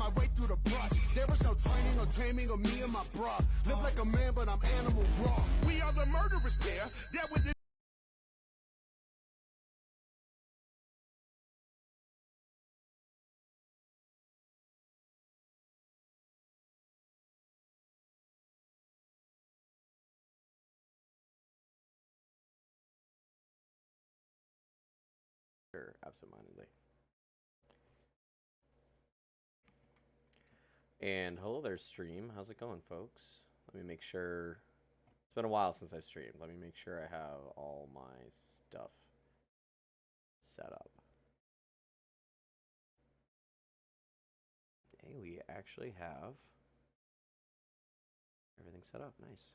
my way through the brush. There was no training or taming of me and my bruh. Live like a man, but I'm animal raw. We are the murderous pair. That with the absentmindedly. And hello there, stream. How's it going, folks? Let me make sure. It's been a while since I've streamed. Let me make sure I have all my stuff set up. Hey, we actually have everything set up. Nice.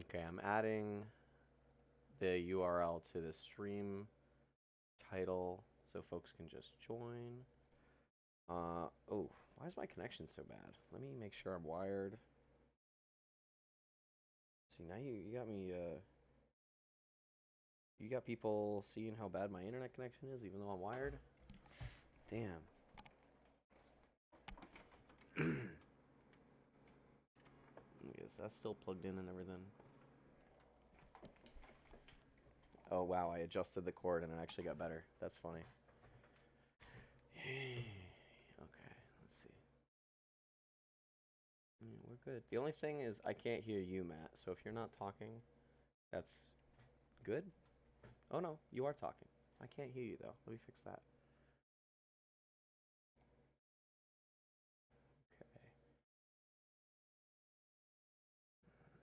Okay, I'm adding the URL to the stream title so folks can just join. Oh, why is my connection so bad? Let me make sure I'm wired. See, now you got me, you got people seeing how bad my internet connection is even though I'm wired? Damn. Is that still plugged in and everything? Oh wow, I adjusted the cord and it actually got better. That's funny. Okay, let's see. Yeah, we're good. The only thing is I can't hear you, Matt. So if you're not talking, that's good. Oh no, you are talking. I can't hear you though. Let me fix that. Okay.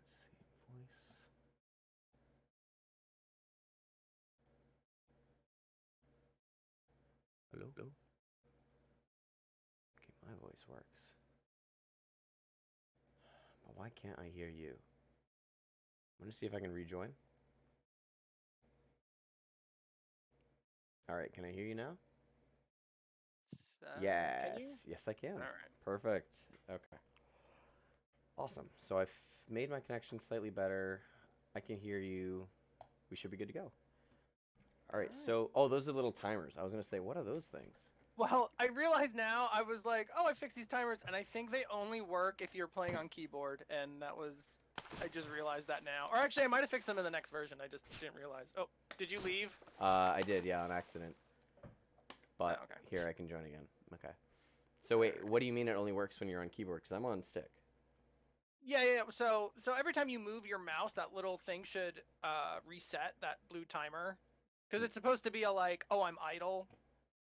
Let's see, voice. Hello? Hello? Okay, my voice works. But why can't I hear you? I'm gonna see if I can rejoin. Alright, can I hear you now? Yes. Yes, I can. Alright. Perfect. Okay. Awesome. So I've made my connection slightly better. I can hear you. We should be good to go. Alright, so... Oh, those are little timers. I was gonna say, what are those things? Well, I realize now, I was like, oh, I fixed these timers, and I think they only work if you're playing on keyboard, and that was... I just realized that now. Or actually, I might have fixed them in the next version. I just didn't realize. Oh, did you leave? I did, yeah, on accident. But Oh, okay. here, I can join again. Okay. So wait, what do you mean it only works when you're on keyboard? Because I'm on stick. Yeah. So every time you move your mouse, that little thing should reset, that blue timer. Because it's supposed to be a like, oh, I'm idle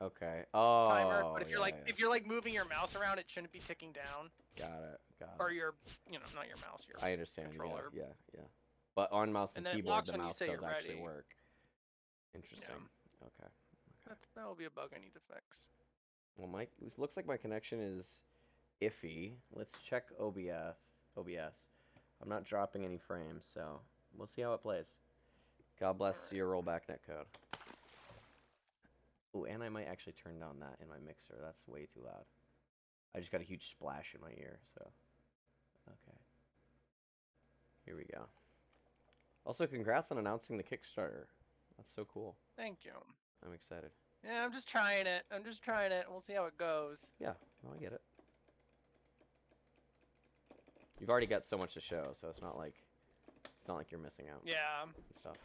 Okay. Oh, timer. But if you're yeah. if you're like moving your mouse around, it shouldn't be ticking down. Got it. Or your, not your mouse, your I understand. controller. Yeah. But on mouse and then it keyboard, locks the when you mouse say does you're actually ready. work. Interesting. Yeah. Okay. That will be a bug I need to fix. Well, this looks like my connection is iffy. Let's check OBS. I'm not dropping any frames, so we'll see how it plays. God bless your rollback netcode. Oh, and I might actually turn down that in my mixer. That's way too loud. I just got a huge splash in my ear, so... Okay. Here we go. Also, congrats on announcing the Kickstarter. That's so cool. Thank you. I'm excited. Yeah, I'm just trying it. We'll see how it goes. Yeah, no, I get it. You've already got so much to show, so it's not like you're missing out. Yeah. And stuff.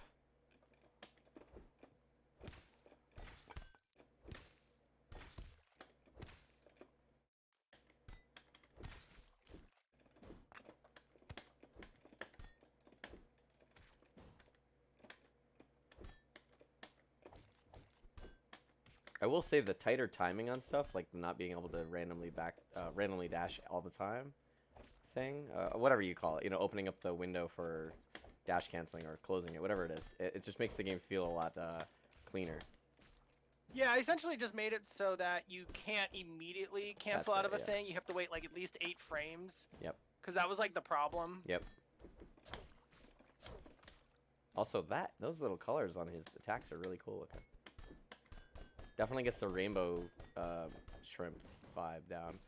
I will say the tighter timing on stuff, like not being able to randomly dash all the time thing, whatever you call it, opening up the window for dash canceling or closing it, whatever it is, it just makes the game feel a lot cleaner. Yeah, I essentially just made it so that you can't immediately cancel out of a thing. You have to wait like at least 8 frames. Yep. Because that was like the problem. Yep. Also, those little colors on his attacks are really cool looking. Definitely gets the rainbow shrimp vibe down.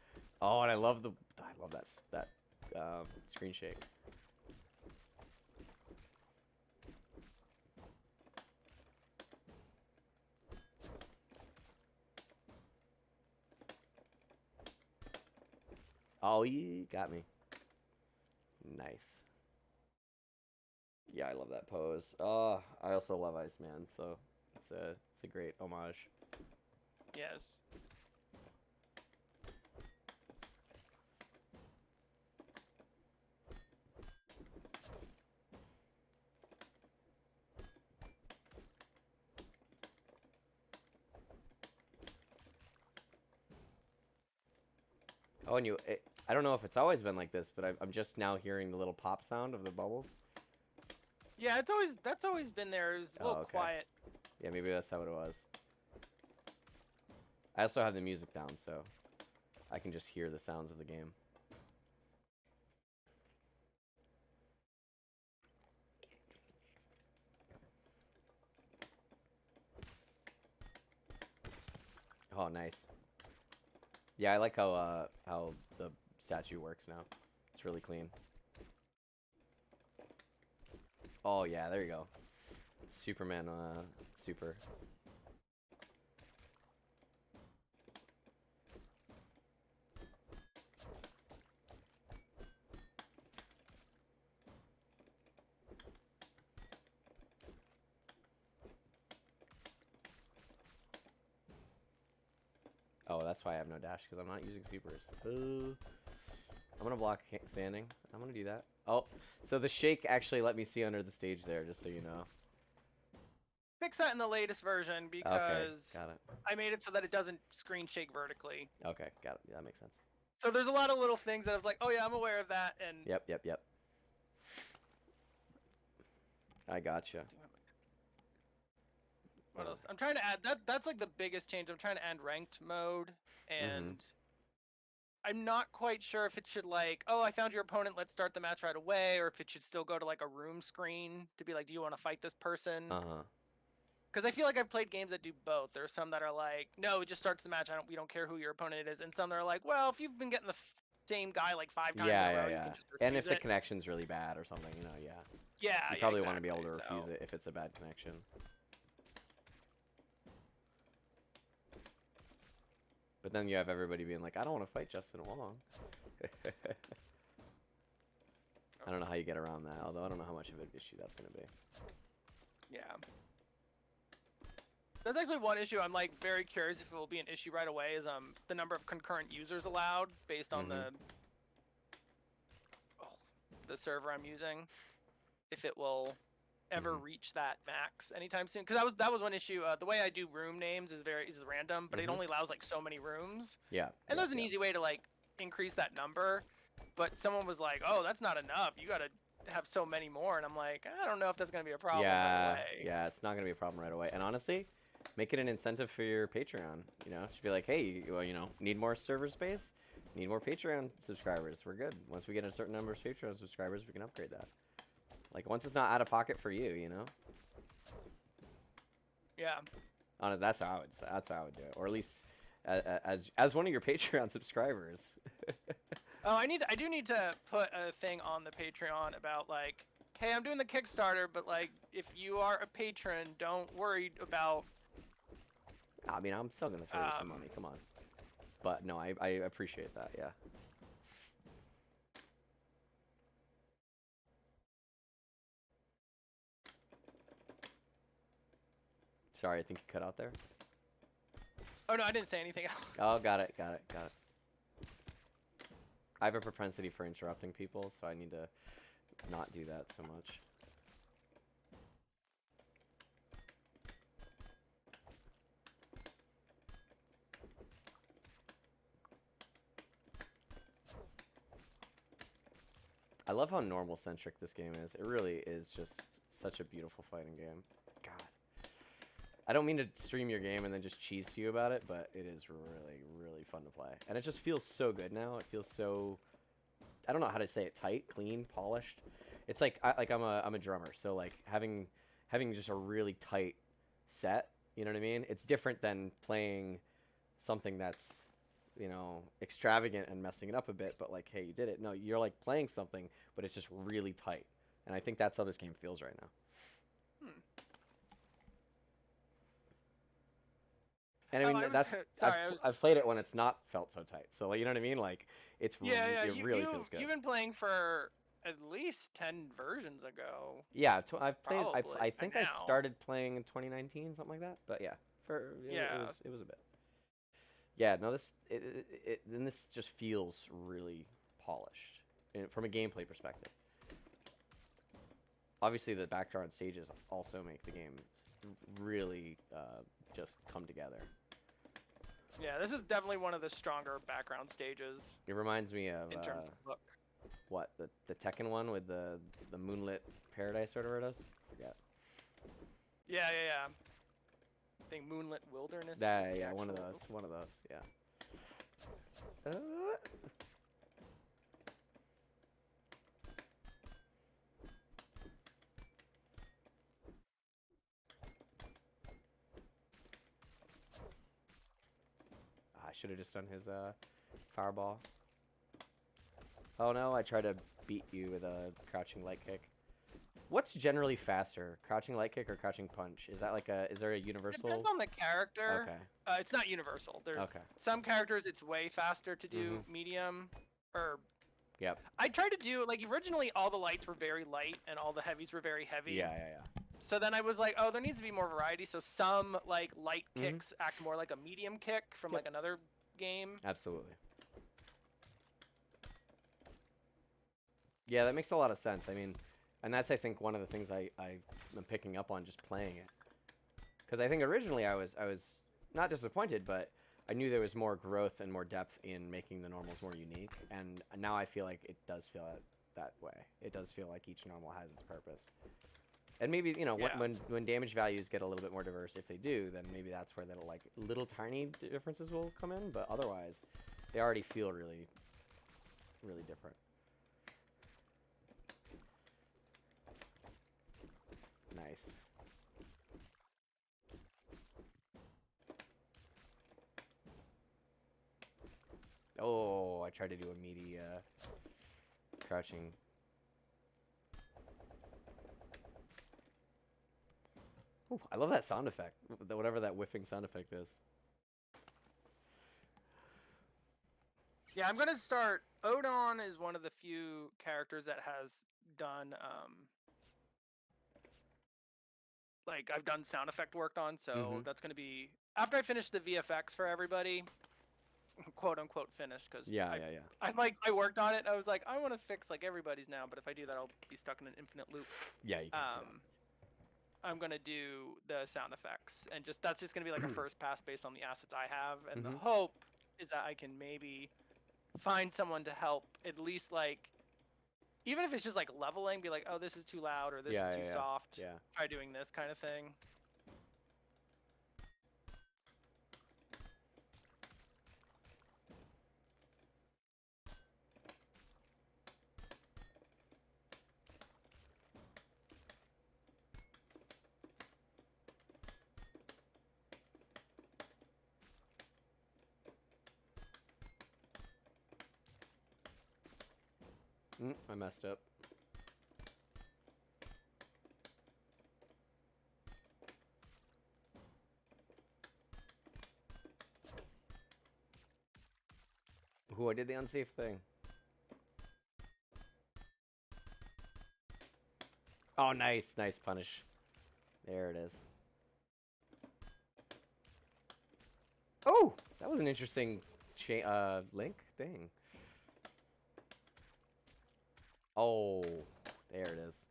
Oh, and I love that screen shake. Oh, you got me. Nice. Yeah, I love that pose. Oh, I also love Iceman, so it's a great homage. Yes. Oh, and I don't know if it's always been like this, but I'm just now hearing the little pop sound of the bubbles. Yeah, that's always been there. It's a little quiet. Yeah, maybe that's how it was. I also have the music down, so I can just hear the sounds of the game. Oh, nice. Yeah, I like how the statue works now. It's really clean. Oh yeah, there you go. Superman super. Oh, that's why I have no dash, because I'm not using supers. I'm gonna block standing. I'm gonna do that. Oh, so the shake actually let me see under the stage there, just so you know. Fix that in the latest version because Okay, got it. I made it so that it doesn't screen shake vertically. Okay, got it. Yeah, that makes sense. So there's a lot of little things that I was like, oh yeah, I'm aware of that, and Yep. I gotcha. What else? I'm trying to add that's like the biggest change. I'm trying to add ranked mode, and I'm not quite sure if it should like, oh, I found your opponent, let's start the match right away, or if it should still go to like a room screen to be like, do you want to fight this person? Because I feel like I've played games that do both. There are some that are like, no, it just starts the match. We don't care who your opponent is, and some that are like, well, if you've been getting the same guy like 5 times in a row, you can just refuse and if the it. connection's really bad or something, you know, Yeah, you probably want to be exactly, able to refuse it if it's a bad connection. But then you have everybody being like, I don't want to fight Justin Wong. I don't know how you get around that, although I don't know how much of an issue that's going to be. Yeah. That's actually one issue I'm like very curious if it will be an issue right away is the number of concurrent users allowed based on the server I'm using. If it will ever reach that max anytime soon, because that was one issue. The way I do room names is random, but it only allows like so many rooms. Yeah. And there's an easy way to like increase that number, but someone was like, "Oh, that's not enough. You got to have so many more." And I'm like, I don't know if that's gonna be a problem right away. Yeah, it's not gonna be a problem right away. And honestly, make it an incentive for your Patreon. You know, just be like, hey, well, you know, need more server space, need more Patreon subscribers. We're good. Once we get a certain number of Patreon subscribers, we can upgrade that. Like once it's not out of pocket for you, you know. Yeah. That's how I would do it, or at least as one of your Patreon subscribers. Oh, I do need to put a thing on the Patreon about like, hey, I'm doing the Kickstarter, but like, if you are a patron, don't worry about. I mean, I'm still gonna throw you some money. Come on. But no, I appreciate that. Yeah. Sorry, I think you cut out there. Oh no, I didn't say anything else. Oh, got it. I have a propensity for interrupting people, so I need to not do that so much. I love how normal-centric this game is. It really is just such a beautiful fighting game. God. I don't mean to stream your game and then just cheese to you about it, but it is really, really fun to play. And it just feels so good now. It feels so... I don't know how to say it. Tight, clean, polished. It's like I'm a drummer, so like having just a really tight set, you know what I mean? It's different than playing something that's, you know, extravagant and messing it up a bit, but like, hey, you did it. No, you're like playing something, but it's just really tight. And I think that's how this game feels right now. And I Oh, mean, I was- that's sorry, I was- I've played it when it's not felt so tight. So like, you know what I mean? Like, it's Yeah, it really feels good. You've been playing for at least 10 versions ago. Yeah, I've played. Probably I by think I now. started playing in 2019, something like that. But yeah, Yeah. it was a bit. Yeah, no, then this just feels really polished from a gameplay perspective. Obviously, the background stages also make the game really just come together. Yeah, this is definitely one of the stronger background stages It reminds me of in terms of look. what the Tekken one with the moonlit paradise or whatever it is. Forget. Yeah. I think Moonlit Wilderness. Yeah, is the yeah, one of actual- those. One of those. Yeah. I should have just done his fireball. Oh no, I tried to beat you with a crouching light kick. What's generally faster, crouching light kick or crouching punch? Is that like is there a universal? Depends on the character. Okay. It's not universal. There's Okay. some characters it's way faster to do medium or. Yep. I tried to do like originally all the lights were very light and all the heavies were very heavy. Yeah. So then I was like, oh, there needs to be more variety. So some like light kicks act more like a medium kick from like another game. Absolutely. Yeah, that makes a lot of sense. I mean, and that's I think one of the things I'm picking up on just playing it. Because I think originally I was not disappointed, but I knew there was more growth and more depth in making the normals more unique, and now I feel like it does feel that way. It does feel like each normal has its purpose. And maybe, you know, when damage values get a little bit more diverse, if they do, then maybe that's where little tiny differences will come in, but otherwise, they already feel really, really different. Nice. Oh, I tried to do a meaty crouching. Ooh, I love that sound effect. Whatever that whiffing sound effect is. Yeah, I'm gonna start. Odon is one of the few characters that has done like I've done sound effect work on, so that's gonna be after I finish the VFX for everybody, quote unquote finished, because I worked on it. I was like, I want to fix like everybody's now, but if I do that, I'll be stuck in an infinite loop. Yeah, you can do that. I'm gonna do the sound effects, and that's just gonna be like a first pass based on the assets I have, and the hope is that I can maybe find someone to help, at least like, even if it's just like leveling, be like, oh, this is too loud or this is too soft. Yeah. Try doing this kind of thing. I messed up. Ooh, I did the unsafe thing. Oh, nice. Nice punish. There it is. Oh, that was an interesting link thing. Oh, there it is.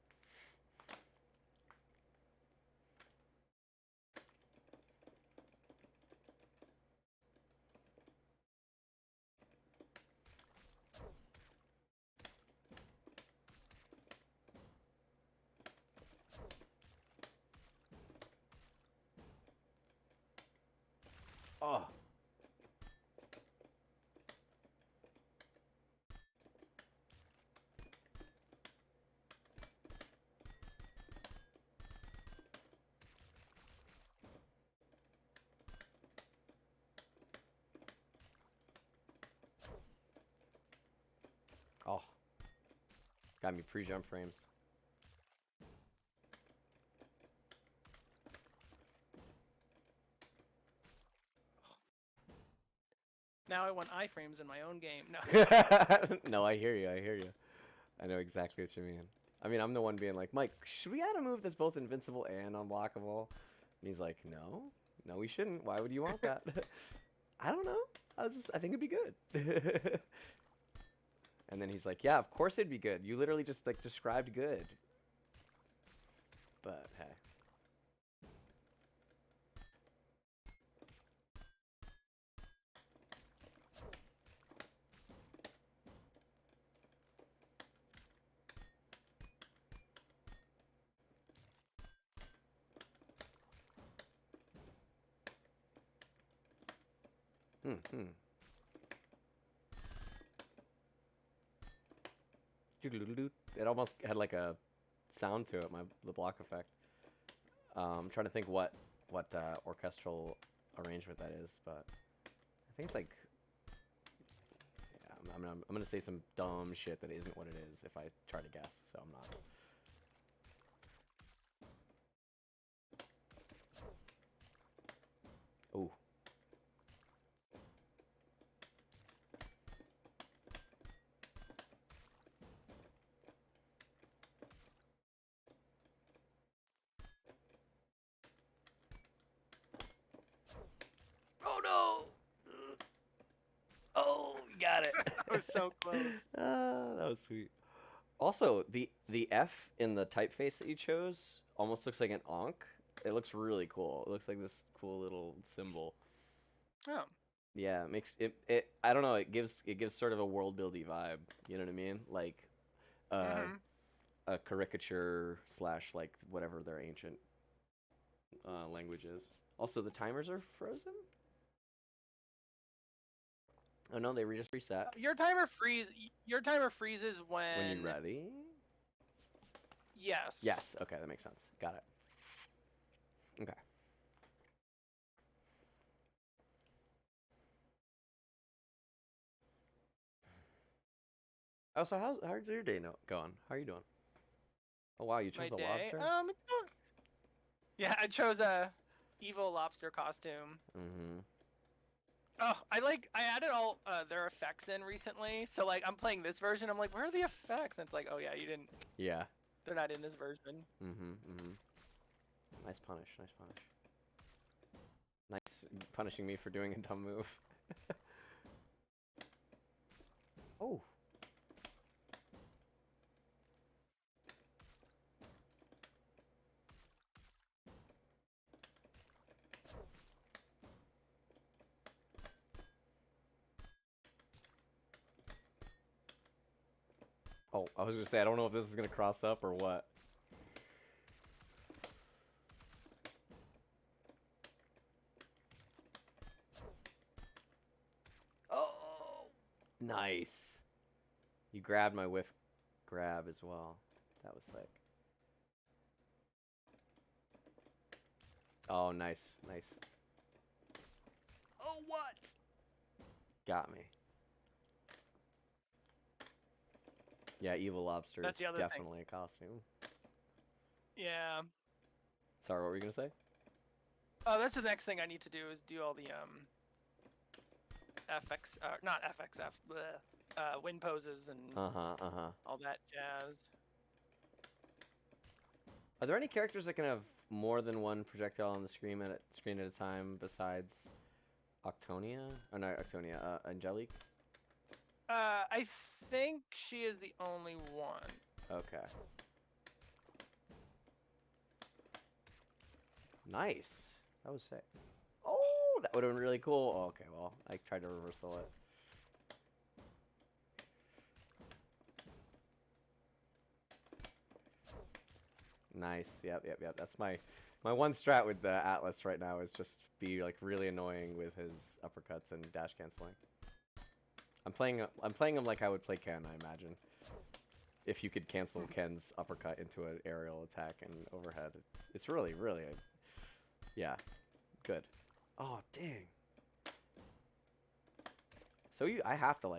Oh. Oh. Got me pre-jump frames. now I want iframes in my own game. No. No, I hear you. I hear you. I know exactly what you mean. I mean, I'm the one being like, Mike, should we add a move that's both invincible and unblockable? And he's like, no, we shouldn't. Why would you want that? I don't know. I think it'd be good. And then he's like, yeah, of course it'd be good. You literally just like described good. But hey. It almost had like a sound to it, the block effect. I'm trying to think what orchestral arrangement that is, but I think it's like, yeah, I'm gonna say some dumb shit that isn't what it is if I try to guess, so I'm not. Ooh. Oh no! Oh, you got it. That was so close. That was sweet. Also, the F in the typeface that you chose almost looks like an Ankh. It looks really cool. It looks like this cool little symbol. Oh. Yeah, it makes it I don't know, it gives sort of a world buildy vibe, you know what I mean? Like a caricature / like whatever their ancient language is. Also, the timers are frozen? Oh no, they just reset. Your timer freezes when When you're ready? Yes. Yes, okay, that makes sense. Got it. Okay. Oh, so how's your day going? How are you doing? Oh wow, you chose a lobster? It's going... Yeah, I chose a evil lobster costume. Mm-hmm. Oh, I added all their effects in recently. So like I'm playing this version, I'm like, where are the effects? And it's like, oh yeah, you didn't. Yeah. They're not in this version. Nice punish, nice punish. Nice punishing me for doing a dumb move. Oh. Oh, I was gonna say, I don't know if this is gonna cross up or what. Oh, nice. You grabbed my whiff grab as well. That was sick. Oh, nice, nice. Oh, what? Got me. Yeah, evil lobster is definitely a costume. Yeah. Sorry, what were you gonna say? Oh, that's the next thing I need to do is do all the FX, not FXF, wind poses and all that jazz. Are there any characters that can have more than one projectile on the screen at a time besides Octonia? Oh, no, Octonia. Angelique? I think she is the only one. Okay. Nice. That was sick. Oh, that would have been really cool. Oh, okay, well, I tried to reversal it. Nice. Yep. That's my one strat with the Atlas right now is just be like really annoying with his uppercuts and dash canceling. I'm playing him like I would play Ken, I imagine. If you could cancel Ken's uppercut into an aerial attack and overhead, it's really yeah, good. Oh dang. So I have to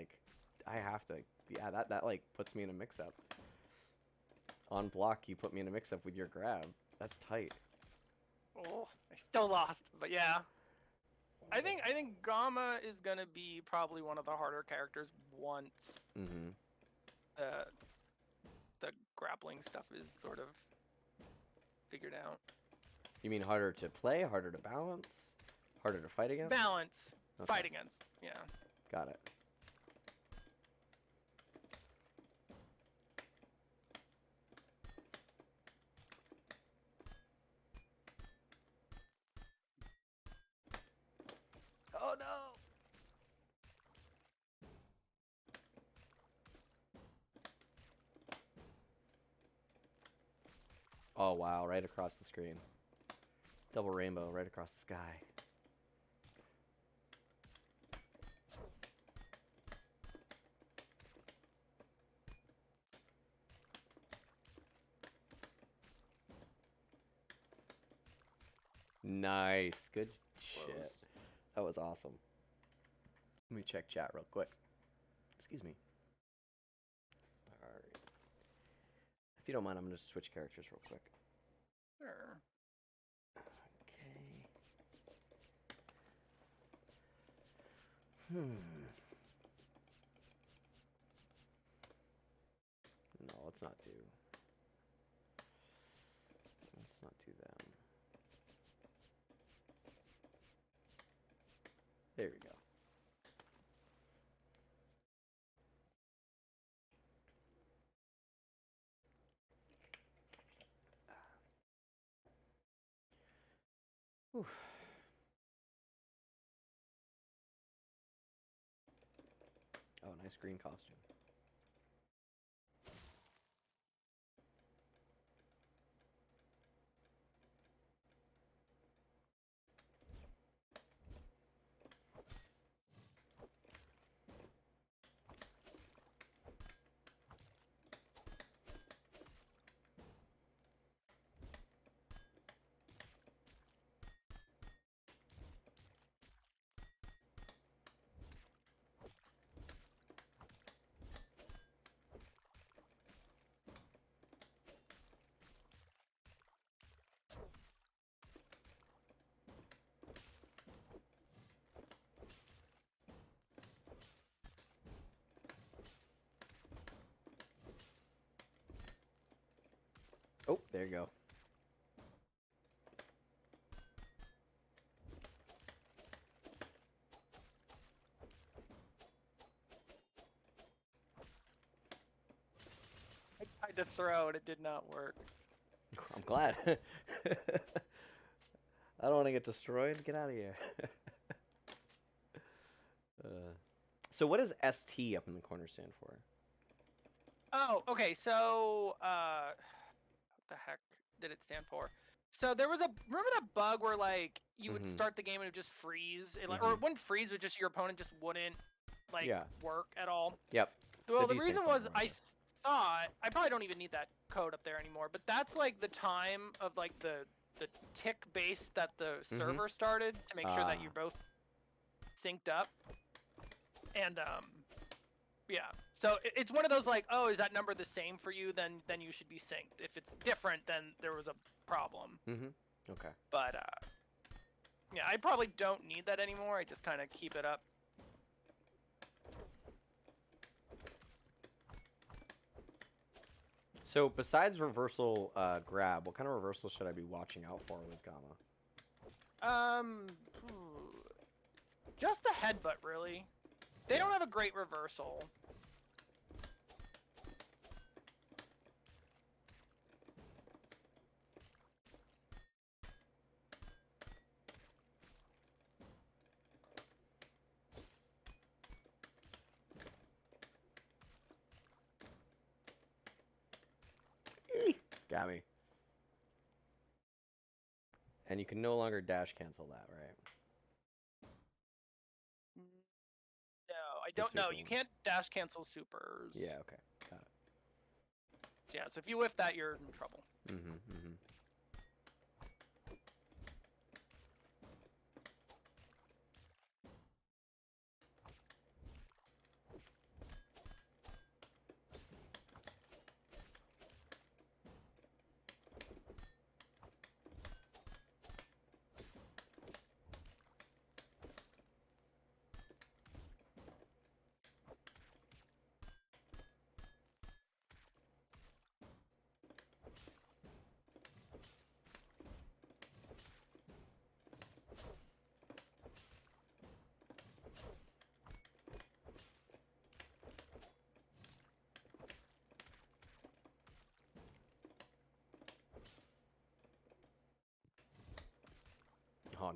yeah, that like puts me in a mix-up. On block, you put me in a mix-up with your grab. That's tight. Oh, I still lost, but yeah. I think Gamma is gonna be probably one of the harder characters once Mm-hmm. the grappling stuff is sort of figured out. You mean harder to play, harder to balance, harder to fight against? Balance, Okay. fight against, yeah. Got it. Oh no! Oh wow, right across the screen. Double rainbow right across the sky. Nice. Good shit. Close. That was awesome. Let me check chat real quick. Excuse me. Alright. If you don't mind, I'm going to switch characters real quick. Sure. Okay. No, let's not do. Let's not do them. There we go. Oof. Oh, nice green costume. Oh, there you go. I tried to throw and it did not work. I'm glad. I don't want to get destroyed. Get out of here. So what does ST up in the corner stand for? Oh, okay. So, what the heck did it stand for? So there was remember that bug where like you would Mhm. start the game and it would just freeze, or it wouldn't freeze, but just your opponent just wouldn't like Yeah. work at all. Yep. Well, The the desync reason button was right I thought I probably don't even need that code up there anymore, but that's like the time of like the tick base that the server started to make sure that you're both synced up. And yeah. So it's one of those like, oh, is that number the same for you? Then you should be synced. If it's different, then there was a problem. Okay. But yeah, I probably don't need that anymore. I just kind of keep it up. So besides reversal grab, what kind of reversal should I be watching out for with Gamma? Just the headbutt, really. They don't have a great reversal. Got me. And you can no longer dash cancel that, right? No, I don't know. super You one. can't dash cancel supers. Yeah, okay. Got it. Yeah, so if you whiff that, you're in trouble.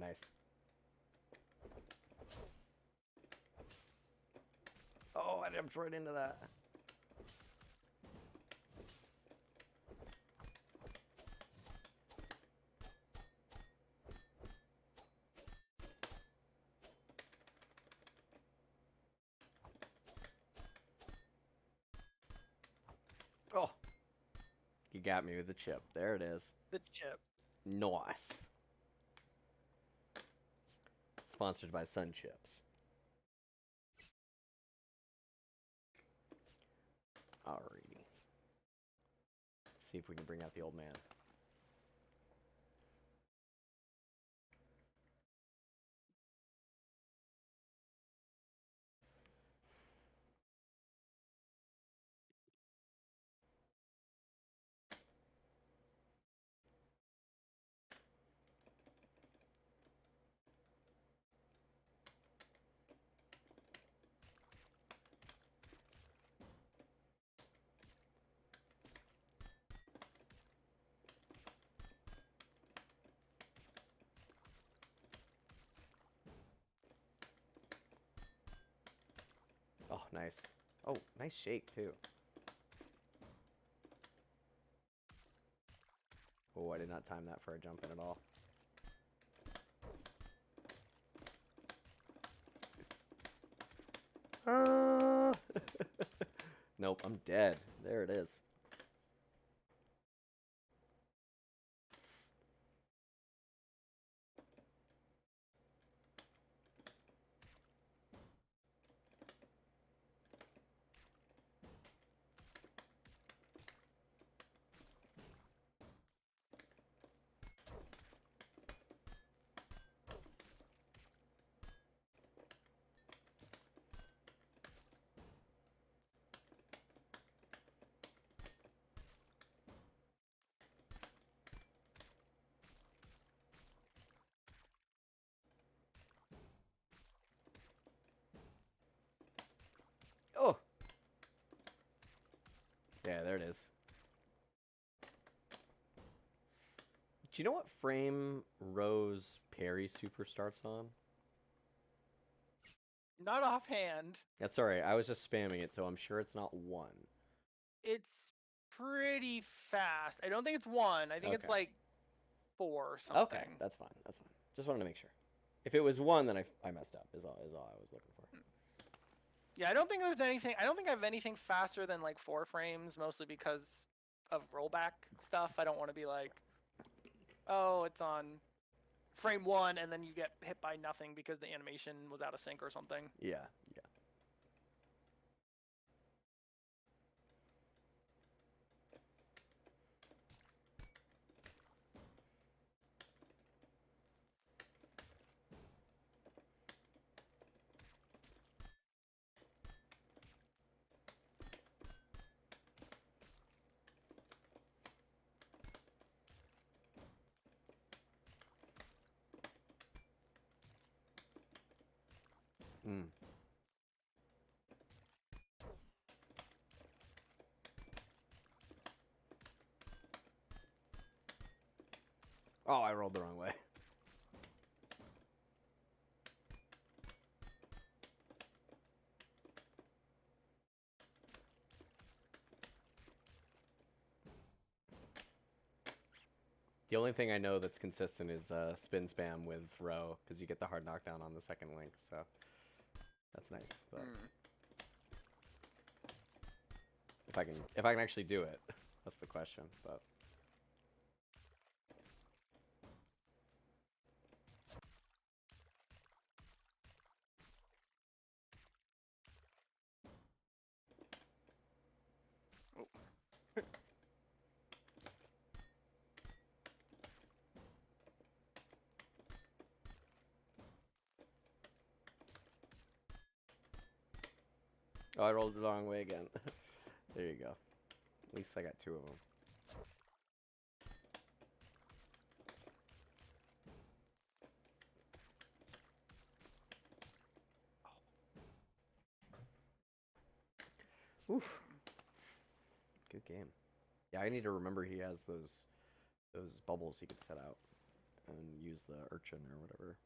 nice. Oh, I jumped right into that. Oh, you got me with the chip. There it is. The chip. Nice. Sponsored by Sun Chips. Alrighty. See if we can bring out the old man. Oh, nice. Oh, nice shake, too. Oh, I did not time that for a jump in at all. Nope, I'm dead. There it is. Oh! Yeah, there it is. Do you know what frame Rose parry super starts on? Not offhand. That's alright, I was just spamming it, so I'm sure it's not 1. It's pretty fast. I don't think it's 1. I think it's Okay. like 4 or something. Okay, that's fine. That's fine. Just wanted to make sure. If it was 1, then I messed up. Is all I was looking for. Yeah, I don't think there's anything. I don't think I have anything faster than like 4 frames, mostly because of rollback stuff. I don't want to be like, oh, it's on frame 1, and then you get hit by nothing because the animation was out of sync or something. Yeah, yeah. Mm. Oh, I rolled the wrong way. The only thing I know that's consistent is spin spam with row, because you get the hard knockdown on the second link, so that's nice. But if I can actually do it, that's the question. But oh, I rolled the wrong way again. There you go. At least I got 2 of them. Oof. Good game. Yeah, I need to remember he has those bubbles he could set out. and use the urchin or whatever.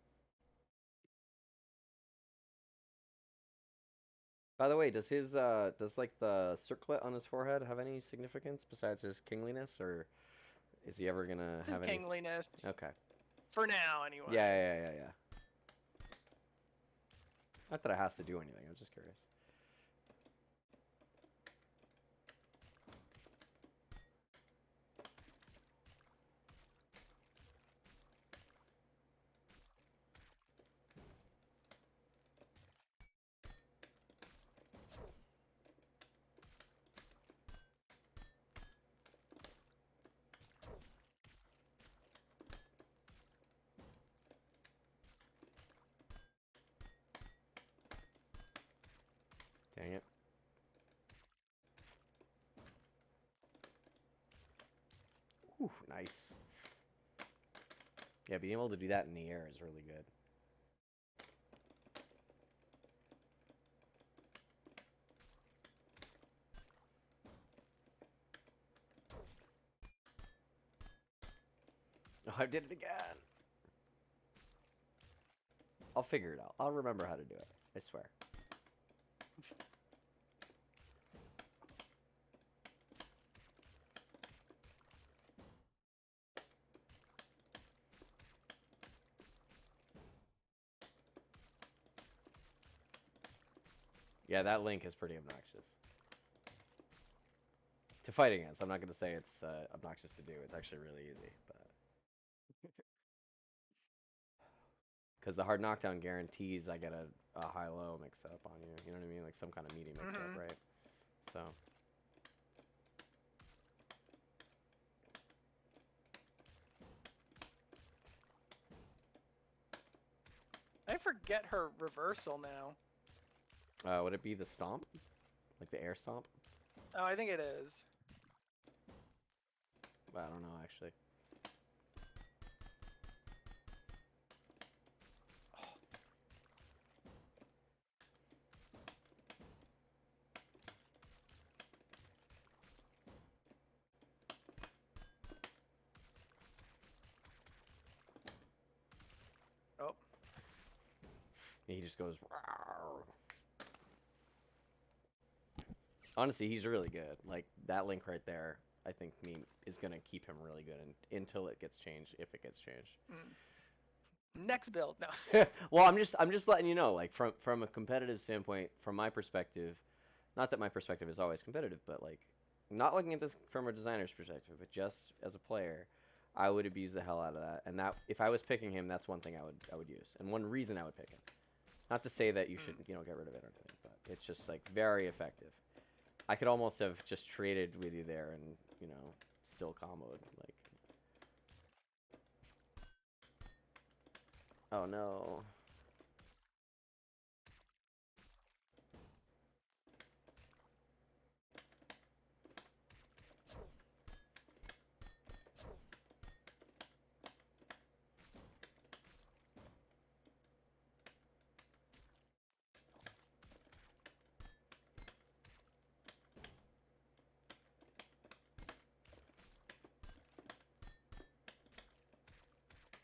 By the way, does his does like the circlet on his forehead have any significance besides his kingliness, or is he ever gonna This have is any? kingliness. Okay. For now, anyway. Yeah. Not that it has to do anything. I'm just curious. Dang it. Ooh, nice. Yeah, being able to do that in the air is really good. Oh, I did it again. I'll figure it out. I'll remember how to do it. I swear. Yeah, that link is pretty obnoxious to fight against. I'm not going to say it's obnoxious to do. It's actually really easy, but because the hard knockdown guarantees I get a high-low mix-up on you. You know what I mean? Like some kind of meaty mix-up, right? So. I forget her reversal now. Would it be the stomp? Like the air stomp? Oh, I think it is. I don't know, actually. Oh. He just goes. Rawr. Honestly, he's really good. Like that link right there, I think is gonna keep him really good until it gets changed, if it gets changed. Next build, no. Well, I'm just letting you know, like from a competitive standpoint, from my perspective, not that my perspective is always competitive, but like not looking at this from a designer's perspective, but just as a player, I would abuse the hell out of that. And that if I was picking him, that's one thing I would use, and one reason I would pick him. Not to say that you should get rid of it or anything, but it's just like very effective. I could almost have just traded with you there and, still comboed. Like, oh no.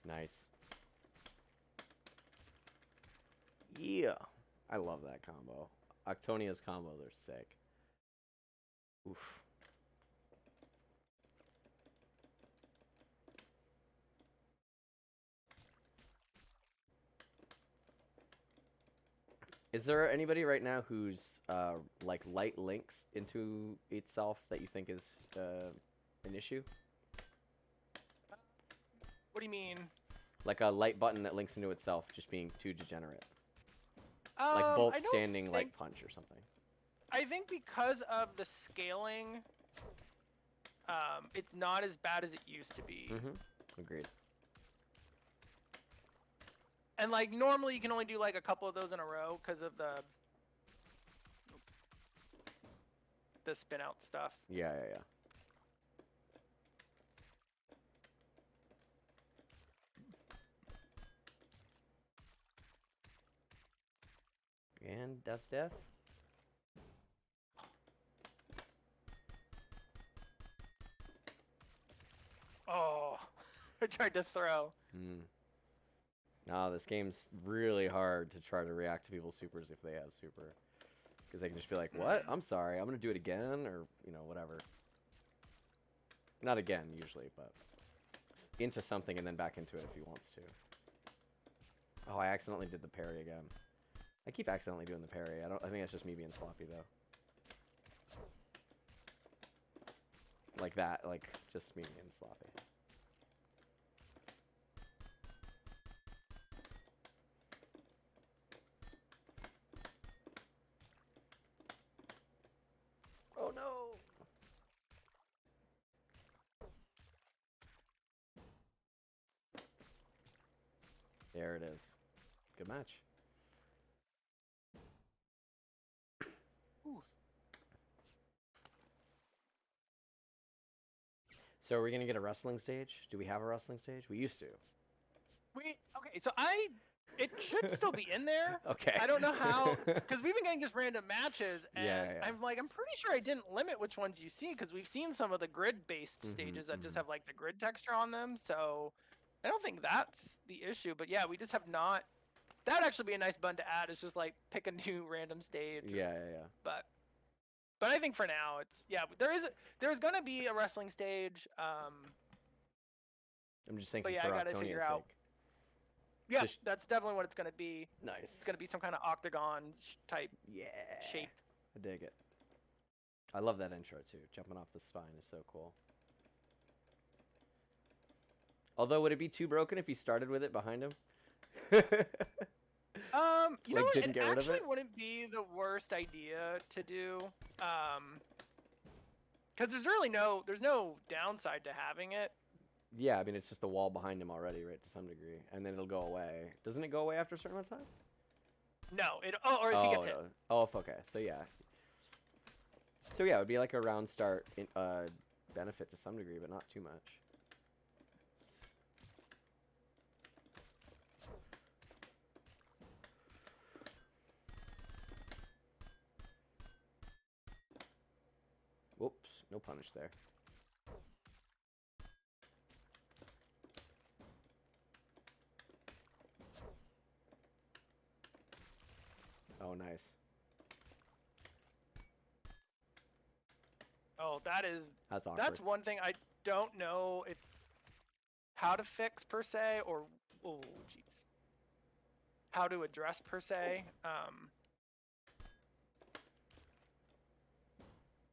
Nice. Yeah. I love that combo. Octonia's combos are sick. Oof. Is there anybody right now who's like light links into itself that you think is an issue? What do you mean? Like a light button that links into itself just being too degenerate. Like bolt standing light punch or something. I think because of the scaling, it's not as bad as it used to be. Agreed. And like normally you can only do like a couple of those in a row because of the spin out stuff. Yeah. And that's death. Oh. I tried to throw. No, this game's really hard to try to react to people's supers if they have super. Because they can just be like, what? I'm sorry, I'm going to do it again, or, you know, whatever. Not again, usually, but into something and then back into it if he wants to. Oh, I accidentally did the parry again. I keep accidentally doing the parry. I think that's just me being sloppy, though. Like that, like, just me being sloppy. Oh no! There it is. Good match. Ooh. So are we gonna get a wrestling stage? Do we have a wrestling stage? We used to. Okay, so it should still be in there. Okay. I don't know how, because we've been getting just random matches, and Yeah. I'm pretty sure I didn't limit which ones you see, because we've seen some of the grid-based stages that just have like the grid texture on them. So I don't think that's the issue. But yeah, we just have not. That would actually be a nice button to add. It's just like pick a new random stage. Yeah. But I think for now it's there's gonna be a wrestling stage. I'm just thinking But yeah, for I gotta Octonia's figure out. sake. Yeah, Just- that's definitely what it's gonna be. Nice. It's gonna be some kind of octagon type Yeah. shape. I dig it. I love that intro too. Jumping off the spine is so cool. Although, would it be too broken if you started with it behind him? You know what? didn't It get rid of actually it? wouldn't be the worst idea to do. Because there's no downside to having it. Yeah, I mean, it's just the wall behind him already, right, to some degree. And then it'll go away. Doesn't it go away after a certain amount of time? No, or if he gets hit. No. Oh, okay. So, yeah. So, yeah, it would be like a round start benefit to some degree, but not too much. Whoops, no punish there. Oh, nice. Oh, That's awkward. that's one thing I don't know how to fix per se, or jeez, how to address per se.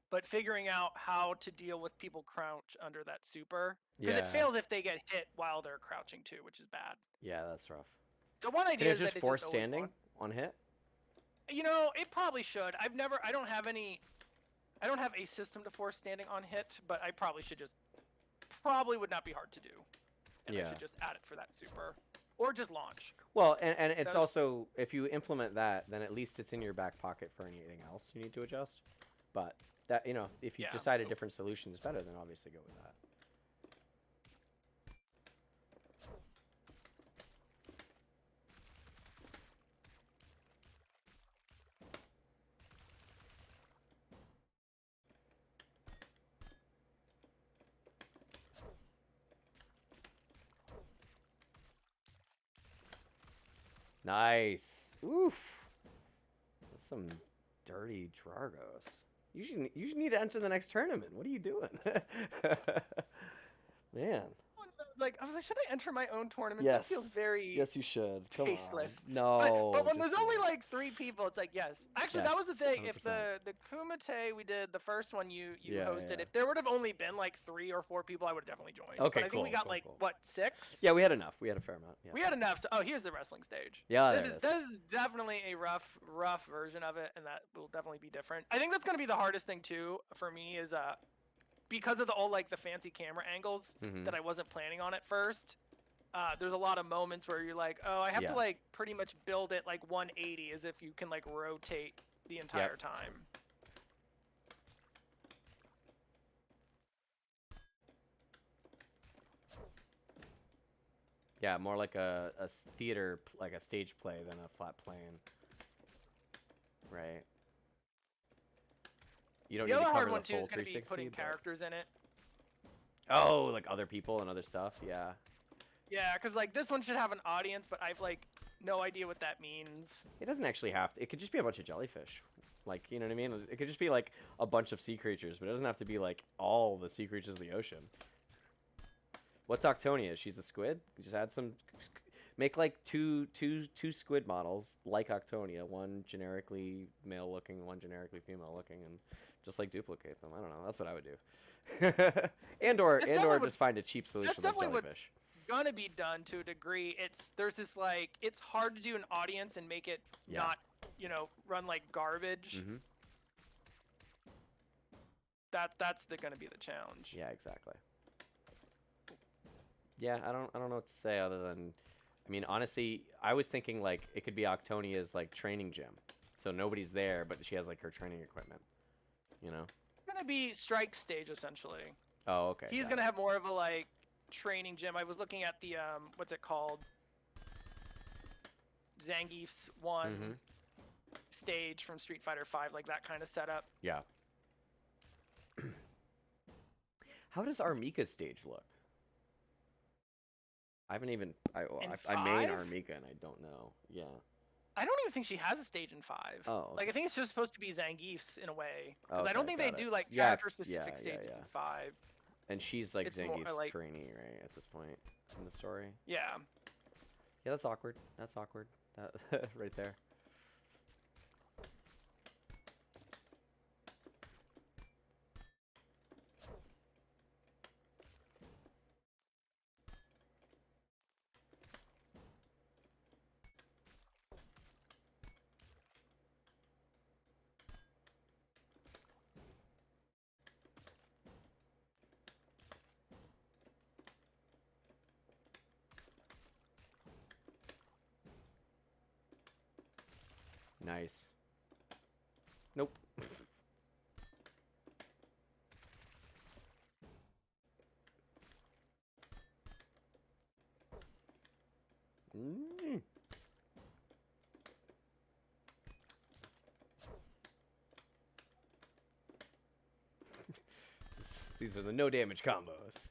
But figuring out how to deal with people crouch under that super, because it Yeah. fails if they get hit while they're crouching too, which is bad. Yeah, that's rough. So one Can idea it is just that force it just always standing on hit? You know, it probably should. I don't have a system to force standing on hit, but I probably would not be hard to do. And I Yeah. should just add it for that super. Or just launch. Well, and it's That's- also, if you implement that, then at least it's in your back pocket for anything else you need to adjust. But, that, you know, if you Yeah. decide a different solution is better, then obviously go with that. Nice. Oof. That's some dirty Dragos. You should need to enter the next tournament. What are you doing? Man. I was like, should I enter my own tournament? Yes. That feels very Yes, you should. Come tasteless. on. No. But when just there's only do it. like 3 people, it's like, yes. Actually, Yes, that was the thing. If 100%. the Kumite we did, the first one you Yeah, hosted, yeah. if there would have only been like 3 or 4 people, I would have definitely joined. Okay, but I think we cool, got cool. what, 6? Yeah, we had enough. We had a fair amount. Yeah. We had enough. So, here's the wrestling stage. Yeah, this there is it is. this is definitely a rough version of it, and that will definitely be different. I think that's gonna be the hardest thing too for me is because of the fancy camera angles Mhm. that I wasn't planning on at first. There's a lot of moments where you're like, oh, I have Yeah. to like pretty much build it like 180 as if you can like rotate the entire time. Yeah, more like a theater, like a stage play than a flat plane. Right. You don't The need other to hard cover one the too full is gonna be 360. putting but- characters in it. Oh, like other people and other stuff. Yeah. Yeah, because like this one should have an audience, but I've like no idea what that means. It doesn't actually have to. It could just be a bunch of jellyfish. Like, you know what I mean? It could just be like a bunch of sea creatures, but it doesn't have to be like all the sea creatures of the ocean. What's Octonia? She's a squid? Just add some... Make like two squid models like Octonia. One generically male looking, one generically female looking, and just like duplicate them. I don't know. That's what I would do. and or just find a cheap solution like jellyfish. Gonna be done to a degree. There's this like it's hard to do an audience and make it not run like garbage. That's gonna be the challenge. Yeah, exactly. Yeah, I don't know what to say other than, I mean, honestly, I was thinking like it could be Octonia's like training gym, so nobody's there, but she has like her training equipment. You know. It's gonna be strike stage essentially. Oh, okay. He's gonna have more of a like training gym. I was looking at the what's it called? Zangief's one stage from Street Fighter V, like that kind of setup. Yeah. How does Armika's stage look? I haven't even. I main Armika and I don't know. Yeah. I don't even think she has a stage in 5. Oh. Okay. Like I think it's just supposed to be Zangief's in a way. Because Okay, I don't think they do like character specific stages in 5. And she's like It's Zangief's more like... trainee, right, at this point in the story? Yeah. Yeah, that's awkward. That's awkward. That right there. Nice. Nope. These are the no damage combos.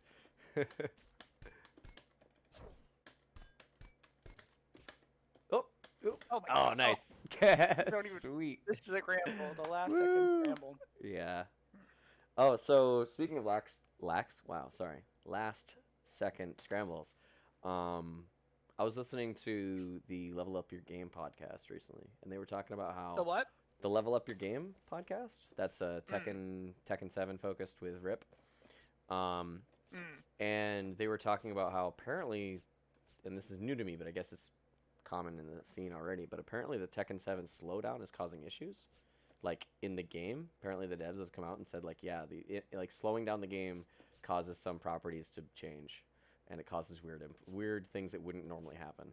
Oh, nice. Sweet. This is a scramble. The last second scramble. Yeah. Oh, so speaking of last second scrambles. I was listening to the Level Up Your Game podcast recently, and they were talking about how the what? The Level Up Your Game podcast. That's Tekken 7 focused with Rip. And they were talking about how apparently, and this is new to me, but I guess it's common in the scene already, but apparently the Tekken 7 slowdown is causing issues like in the game. Apparently the devs have come out and said like, yeah, like slowing down the game causes some properties to change, and it causes weird things that wouldn't normally happen.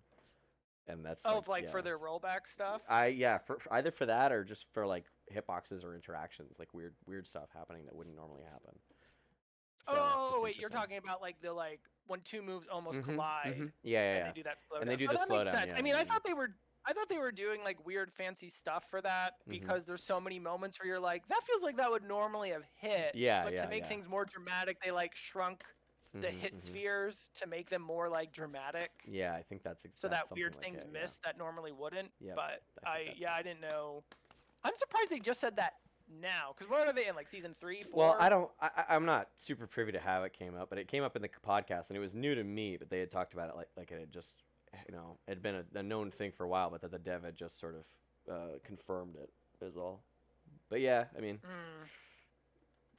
And that's for their rollback stuff. For either for that or just for like hitboxes or interactions, like weird stuff happening that wouldn't normally happen. So wait, you're talking about like the when two moves almost collide. Yeah. And they do that slowdown. And they do the that slowdown. Makes sense. Yeah, I mean, I thought they were doing like weird fancy stuff for that because there's so many moments where you're like, that feels like that would normally have hit. Yeah, but to make things more dramatic, they like shrunk the hit spheres to make them more like dramatic. Yeah, I think that's so that weird things miss that normally wouldn't. But I didn't know. I'm surprised they just said that now, because what are they in, like season 3, 4? Well, I'm not super privy to how it came up, but it came up in the podcast and it was new to me, but they had talked about it like it had just, it had been a known thing for a while, but that the dev had just sort of confirmed it is all. But yeah, I mean,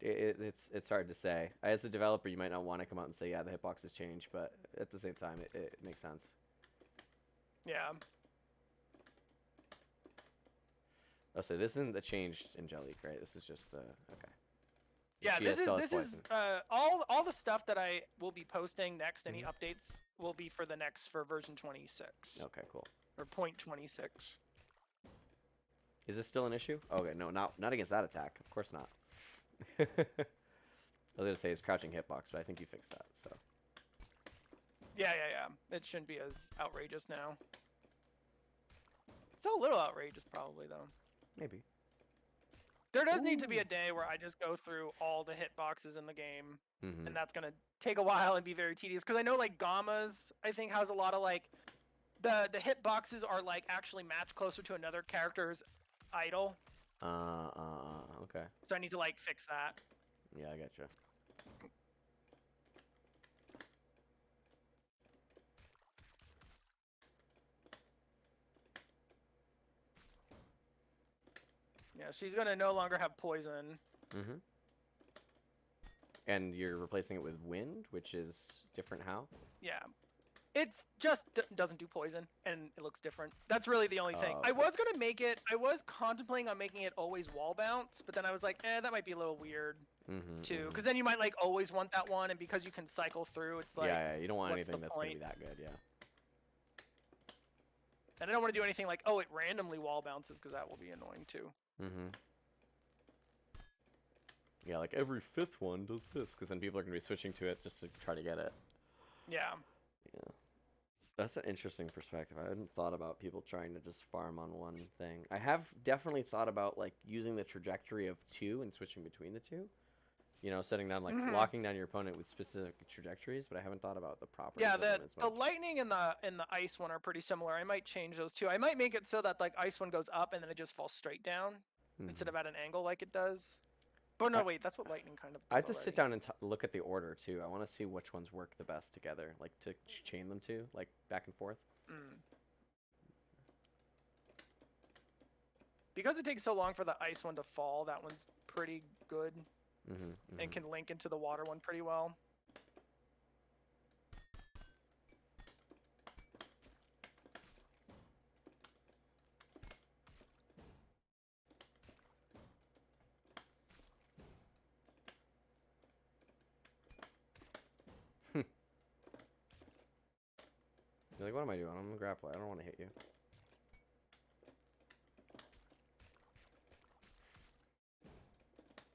it's hard to say. As a developer, you might not want to come out and say, yeah, the hitboxes change, but at the same time, it makes sense. Yeah. Oh, so this isn't the change in Jelly, right? This is just the okay. Yeah, this is all the stuff that I will be posting next. Any updates will be for version 26. Okay, cool. Or 0.26. Is this still an issue? Okay, no, not against that attack. Of course not. I was gonna say it's crouching hitbox, but I think you fixed that. So. Yeah. It shouldn't be as outrageous now. Still a little outrageous, probably though. Maybe. There does need to be a day where I just go through all the hitboxes in the game, Mm-hmm. and that's gonna take a while and be very tedious. Because I know like Gamma's, I think has a lot of like the hitboxes are like actually matched closer to another character's idol. Okay. So I need to like fix that. Yeah, I gotcha. Yeah, she's gonna no longer have poison. Mm-hmm. And you're replacing it with wind, which is different how? Yeah. It's just doesn't do poison, and it looks different. That's really the only thing. Oh, I okay. was gonna make it. I was contemplating on making it always wall bounce, but then I was like, that might be a little weird too. Because then you might like always want that one, and because you can cycle through, it's like yeah, you don't want what's anything the that's gonna be point? that good, yeah. And I don't want to do anything like, oh, it randomly wall bounces, because that will be annoying too. Mm-hmm. Yeah, like every fifth one does this, because then people are gonna be switching to it just to try to get it. Yeah. Yeah. That's an interesting perspective. I hadn't thought about people trying to just farm on one thing. I have definitely thought about like using the trajectory of two and switching between the two. You know, setting down like locking down your opponent with specific trajectories, but I haven't thought about the properties Yeah, of them as the much. lightning and the ice one are pretty similar. I might change those two. I might make it so that like ice one goes up and then it just falls straight down instead of at an angle like it does. But no, wait, that's what lightning kind of does I have to already. sit down and look at the order too. I want to see which ones work the best together, like to chain them to, like back and forth. Because it takes so long for the ice one to fall, that one's pretty good and can link into the water one pretty well. You're like, what am I doing? I'm gonna grapple. I don't want to hit you.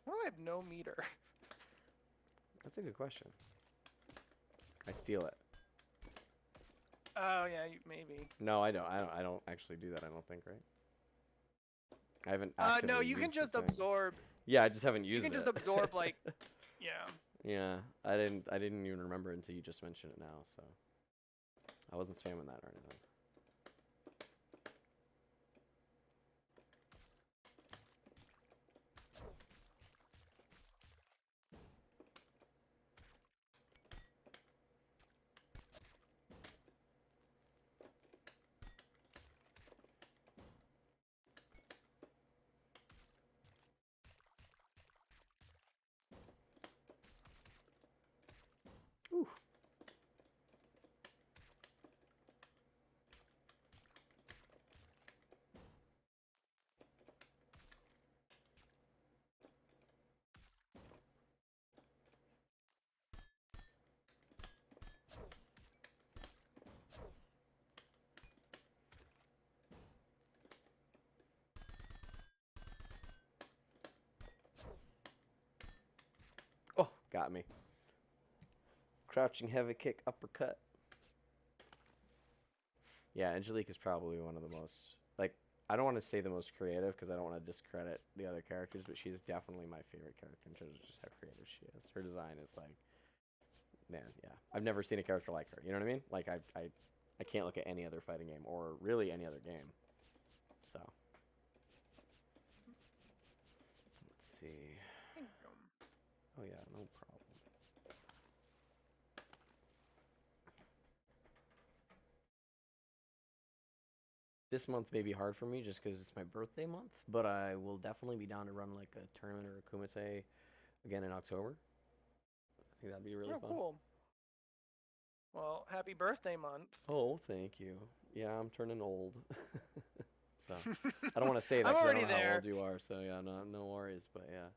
Why do I have no meter? That's a good question. I steal it. Oh yeah, maybe. No, I don't. I don't actually do that. I don't think, right? I haven't. No, you can used the just thing. absorb. Yeah, I just haven't used it. You can just absorb like, yeah. Yeah, I didn't even remember until you just mentioned it now. So I wasn't spamming that or anything. Ooh. Oh, got me. Crouching heavy kick uppercut. Yeah, Angelique is probably one of the most, like, I don't want to say the most creative because I don't want to discredit the other characters, but she's definitely my favorite character in terms of just how creative she is. Her design is like, man, yeah. I've never seen a character like her. You know what I mean? Like, I can't look at any other fighting game or really any other game. So, let's see. Oh, yeah, no problem. This month may be hard for me just because it's my birthday month, but I will definitely be down to run like a tournament or a Kumite again in October. I think that'd be really fun. Cool. Well, happy birthday month. Oh, thank you. Yeah, I'm turning old. So I don't want to say that I'm 'cause I already don't know how there. old you are. So yeah, no worries. But yeah,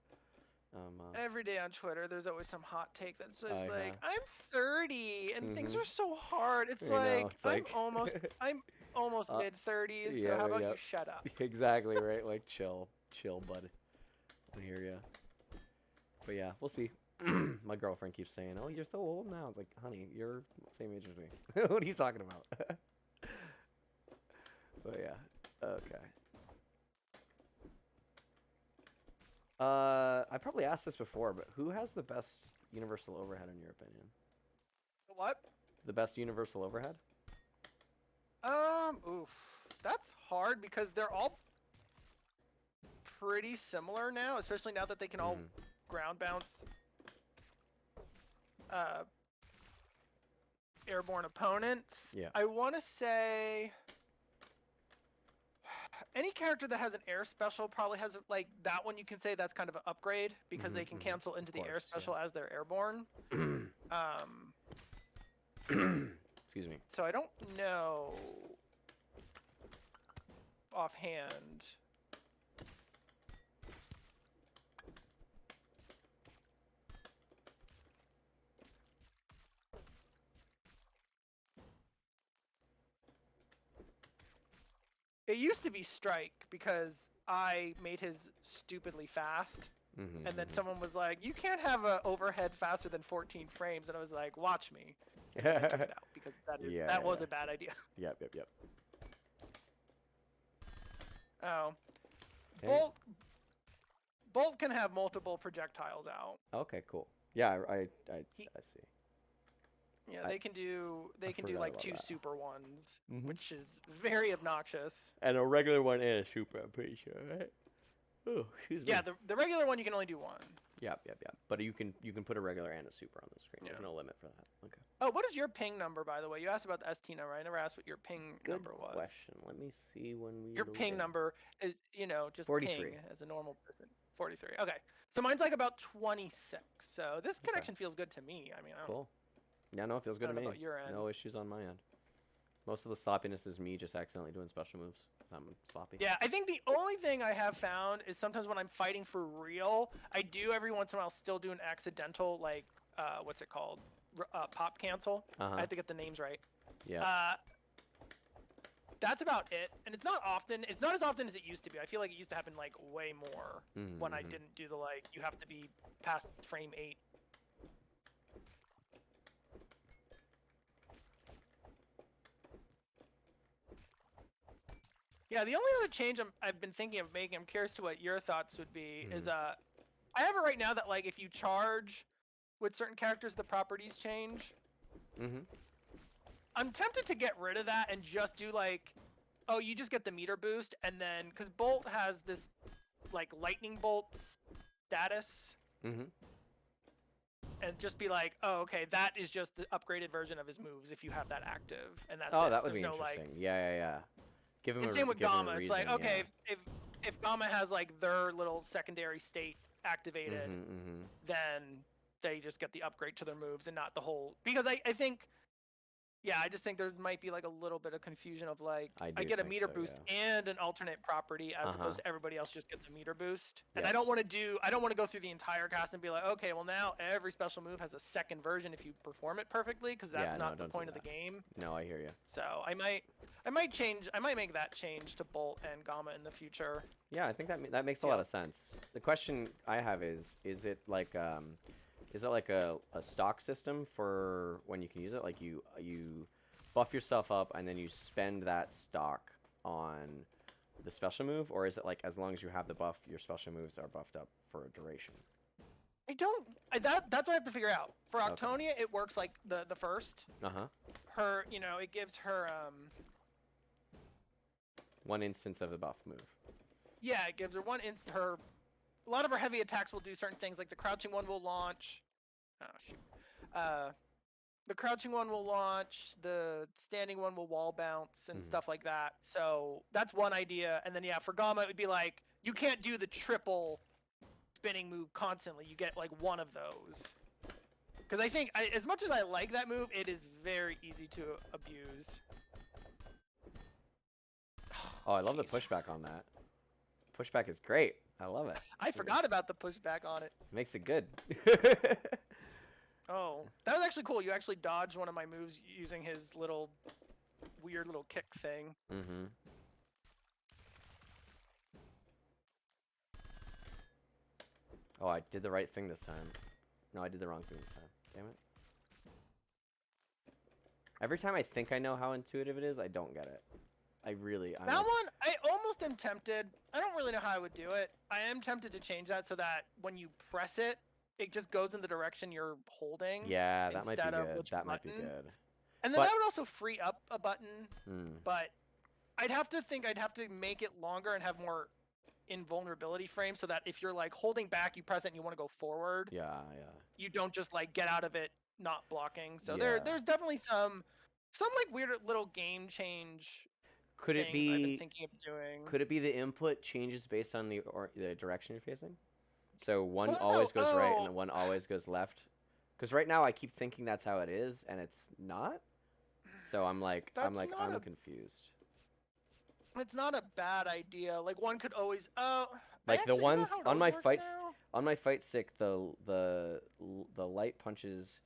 Every day on Twitter, there's always some hot take that's just Oh, like, yeah. I'm 30 and things are so hard. It's I know, like, it's like- I'm almost mid 30s. yeah, so how about yeah. you shut up? Exactly right. Like chill, bud. I hear ya. But yeah, we'll see. My girlfriend keeps saying, "Oh, you're so old now." It's like, honey, you're the same age as me. What are you talking about? But yeah, okay. I probably asked this before, but who has the best universal overhead in your opinion? What? The best universal overhead? Oof. That's hard because they're all pretty similar now, especially now that they can all ground bounce airborne opponents. Yeah. I want to say any character that has an air special probably has, like, that one you can say that's kind of an upgrade because they can cancel into the air special as they're airborne. Excuse me. So I don't know offhand. It used to be Strike because I made his stupidly fast. And then someone was like, you can't have an overhead faster than 14 frames. And I was like, watch me. And I took it out because that was a bad idea. Yep. Oh. Hey. Bolt can have multiple projectiles out. Okay, cool. Yeah, I see. Yeah, they can do like 2 that. super ones, which is very obnoxious. And a regular one and a super, I'm pretty sure, right? Oh, excuse me. Yeah, the regular one you can only do 1. Yep. But you can put a regular and a super on the screen. There's no limit for that. Okay. Oh, what is your ping number, by the way? You asked about the ST number. I never asked what your ping number was. Good question. Let me see when we. Your ping number is, just 43. ping as a normal person. 43. Okay. So mine's like about 26. So this connection feels good to me. I mean, I don't Cool. Yeah, no, it feels good to me. about your end. No issues on my end. Most of the sloppiness is me just accidentally doing special moves. 'Cause I'm sloppy. Yeah, I think the only thing I have found is sometimes when I'm fighting for real, I do every once in a while still do an accidental, like, what's it called? Pop cancel. I have to get the names right. Yeah. That's about it. And it's not often. It's not as often as it used to be. I feel like it used to happen, like, way more when I didn't do the, like, you have to be past frame 8. Yeah, the only other change I've been thinking of making, I'm curious to what your thoughts would be, is I have it right now that, like, if you charge with certain characters, the properties change. I'm tempted to get rid of that and just do, like, oh, you just get the meter boost, and then, because Bolt has this, like, lightning bolt status. And just be like, oh, okay, that is just the upgraded version of his moves if you have that active, and that's it. That would There's be no, interesting. like, Yeah. Give him and same with Gamma. It's like, okay, if Gamma has, like, their little secondary state activated, then they just get the upgrade to their moves and not the whole. Because I think, yeah, I just think there might be, like, a little bit of confusion of, like, I get a meter boost and an alternate property as opposed to everybody else just gets a meter boost. And I don't want to go through the entire cast and be like, okay, well, now every special move has a second version if you perform it perfectly, because that's not the point of the game. No, I hear you. So I might make that change to Bolt and Gamma in the future. Yeah, I think that makes a lot of sense. The question I have is it like a stock system for when you can use it? Like you buff yourself up and then you spend that stock on the special move, or is it like as long as you have the buff, your special moves are buffed up for a duration? That's what I have to figure out. For Octonia, it works like the first. Her, it gives her one instance of the buff move. Yeah, it gives her a lot of her heavy attacks will do certain things, like the crouching one will launch. Oh shoot. The crouching one will launch, the standing one will wall bounce and stuff like that. So that's one idea. And then for Gamma it would be like you can't do the triple spinning move constantly. You get like one of those. Because I think as much as I like that move, it is very easy to abuse. Oh, I love the pushback on that. Pushback is great. I love it. I forgot about the pushback on it. Makes it good. Oh, that was actually cool. You actually dodged one of my moves using his weird little kick thing. Oh, I did the right thing this time. No, I did the wrong thing this time. Damn it. Every time I think I know how intuitive it is, I don't get it. That one, I almost almost am tempted. I don't really know how I would do it. I am tempted to change that so that when you press it, it just goes in the direction you're holding. Yeah, that might be instead of good. which That might be button. good. And then But- that would also free up a button. Hmm. But I'd have to make it longer and have more invulnerability frames so that if you're like holding back, you press it and you want to go forward, Yeah. you don't just like get out of it not blocking. So Yeah. there's definitely some like weird little game change Could it things I've been be? thinking of doing. Could it be the input changes based on the direction you're facing? So one Well, that's always how- goes right oh. and one always goes left. Because right now I keep thinking that's how it is, and it's not. So I'm That's not I'm a- confused. It's not a bad idea. Like one could always Like the is that ones how it on always my works fight now? on my fight stick, the light punches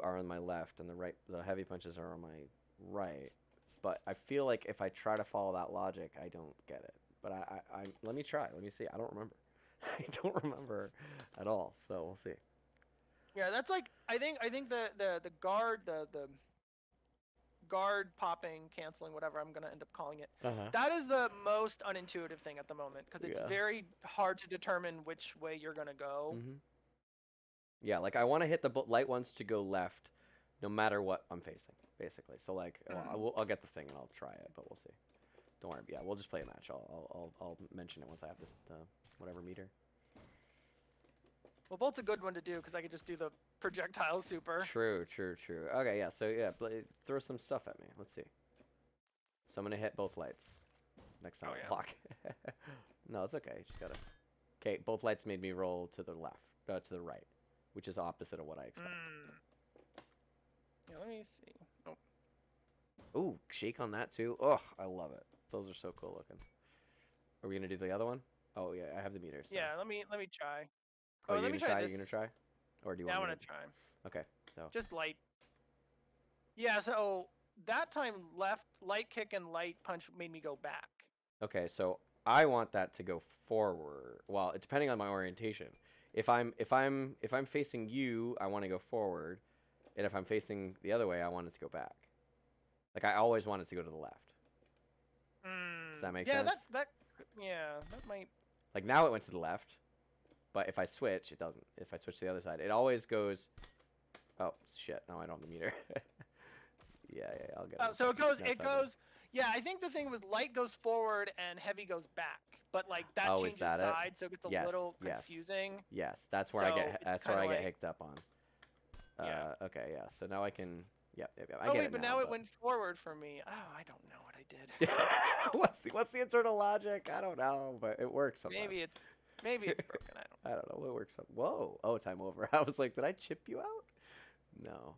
are on my left, and the heavy punches are on my right. But I feel like if I try to follow that logic, I don't get it. But I let me try. Let me see. I don't remember. I don't remember at all. So we'll see. Yeah, that's like I think the guard popping, canceling, whatever I'm gonna end up calling it. That is the most unintuitive thing at the moment because it's Yeah. very hard to determine which way you're gonna go. Yeah, like I want to hit the light ones to go left, no matter what I'm facing, basically. So like, I'll get the thing and I'll try it, but we'll see. Don't worry. Yeah, we'll just play a match. I'll mention it once I have this whatever meter. Well, bolt's a good one to do because I could just do the projectile super. True. Okay, yeah. So yeah, throw some stuff at me. Let's see. So I'm gonna hit both lights. Next time I block. No, it's okay. Just gotta. Okay, both lights made me roll to the left, to the right, which is opposite of what I expect. Yeah, let me see. Oh. Ooh, shake on that too. Oh, I love it. Those are so cool looking. Are we gonna do the other one? Oh yeah, I have the meter. So. Yeah, let me try. Oh, let me try You this. gonna try? Or do you Yeah, I want want me to try. Okay, so. Just light. Yeah, so that time light kick and light punch made me go back. Okay, so I want that to go forward. Well, it's depending on my orientation. If I'm facing you, I want to go forward, and if I'm facing the other way, I want it to go back. Like I always want it to go to the left. Does that make sense? Yeah, that might. Like now it went to the left, but if I switch, it doesn't. If I switch to the other side, it always goes. Oh shit! No, I don't have the meter. yeah, I'll get it. So it goes. That's all good. Yeah, I think the thing was light goes forward and heavy goes back, but like that Oh, changes is that sides, so it gets a Yes, little yes. confusing. Yes, that's where I So get. it's That's where I kinda get like- hicked up on. Yeah. Okay. Yeah. So now I can. Yep. I Oh get wait, it but now it went forward for me. Oh, I don't know what I did. what's the internal logic? I don't know, but it works sometimes. Maybe it's broken. I don't. I don't know. It works. Whoa. Oh, time over. I was like, did I chip you out? No.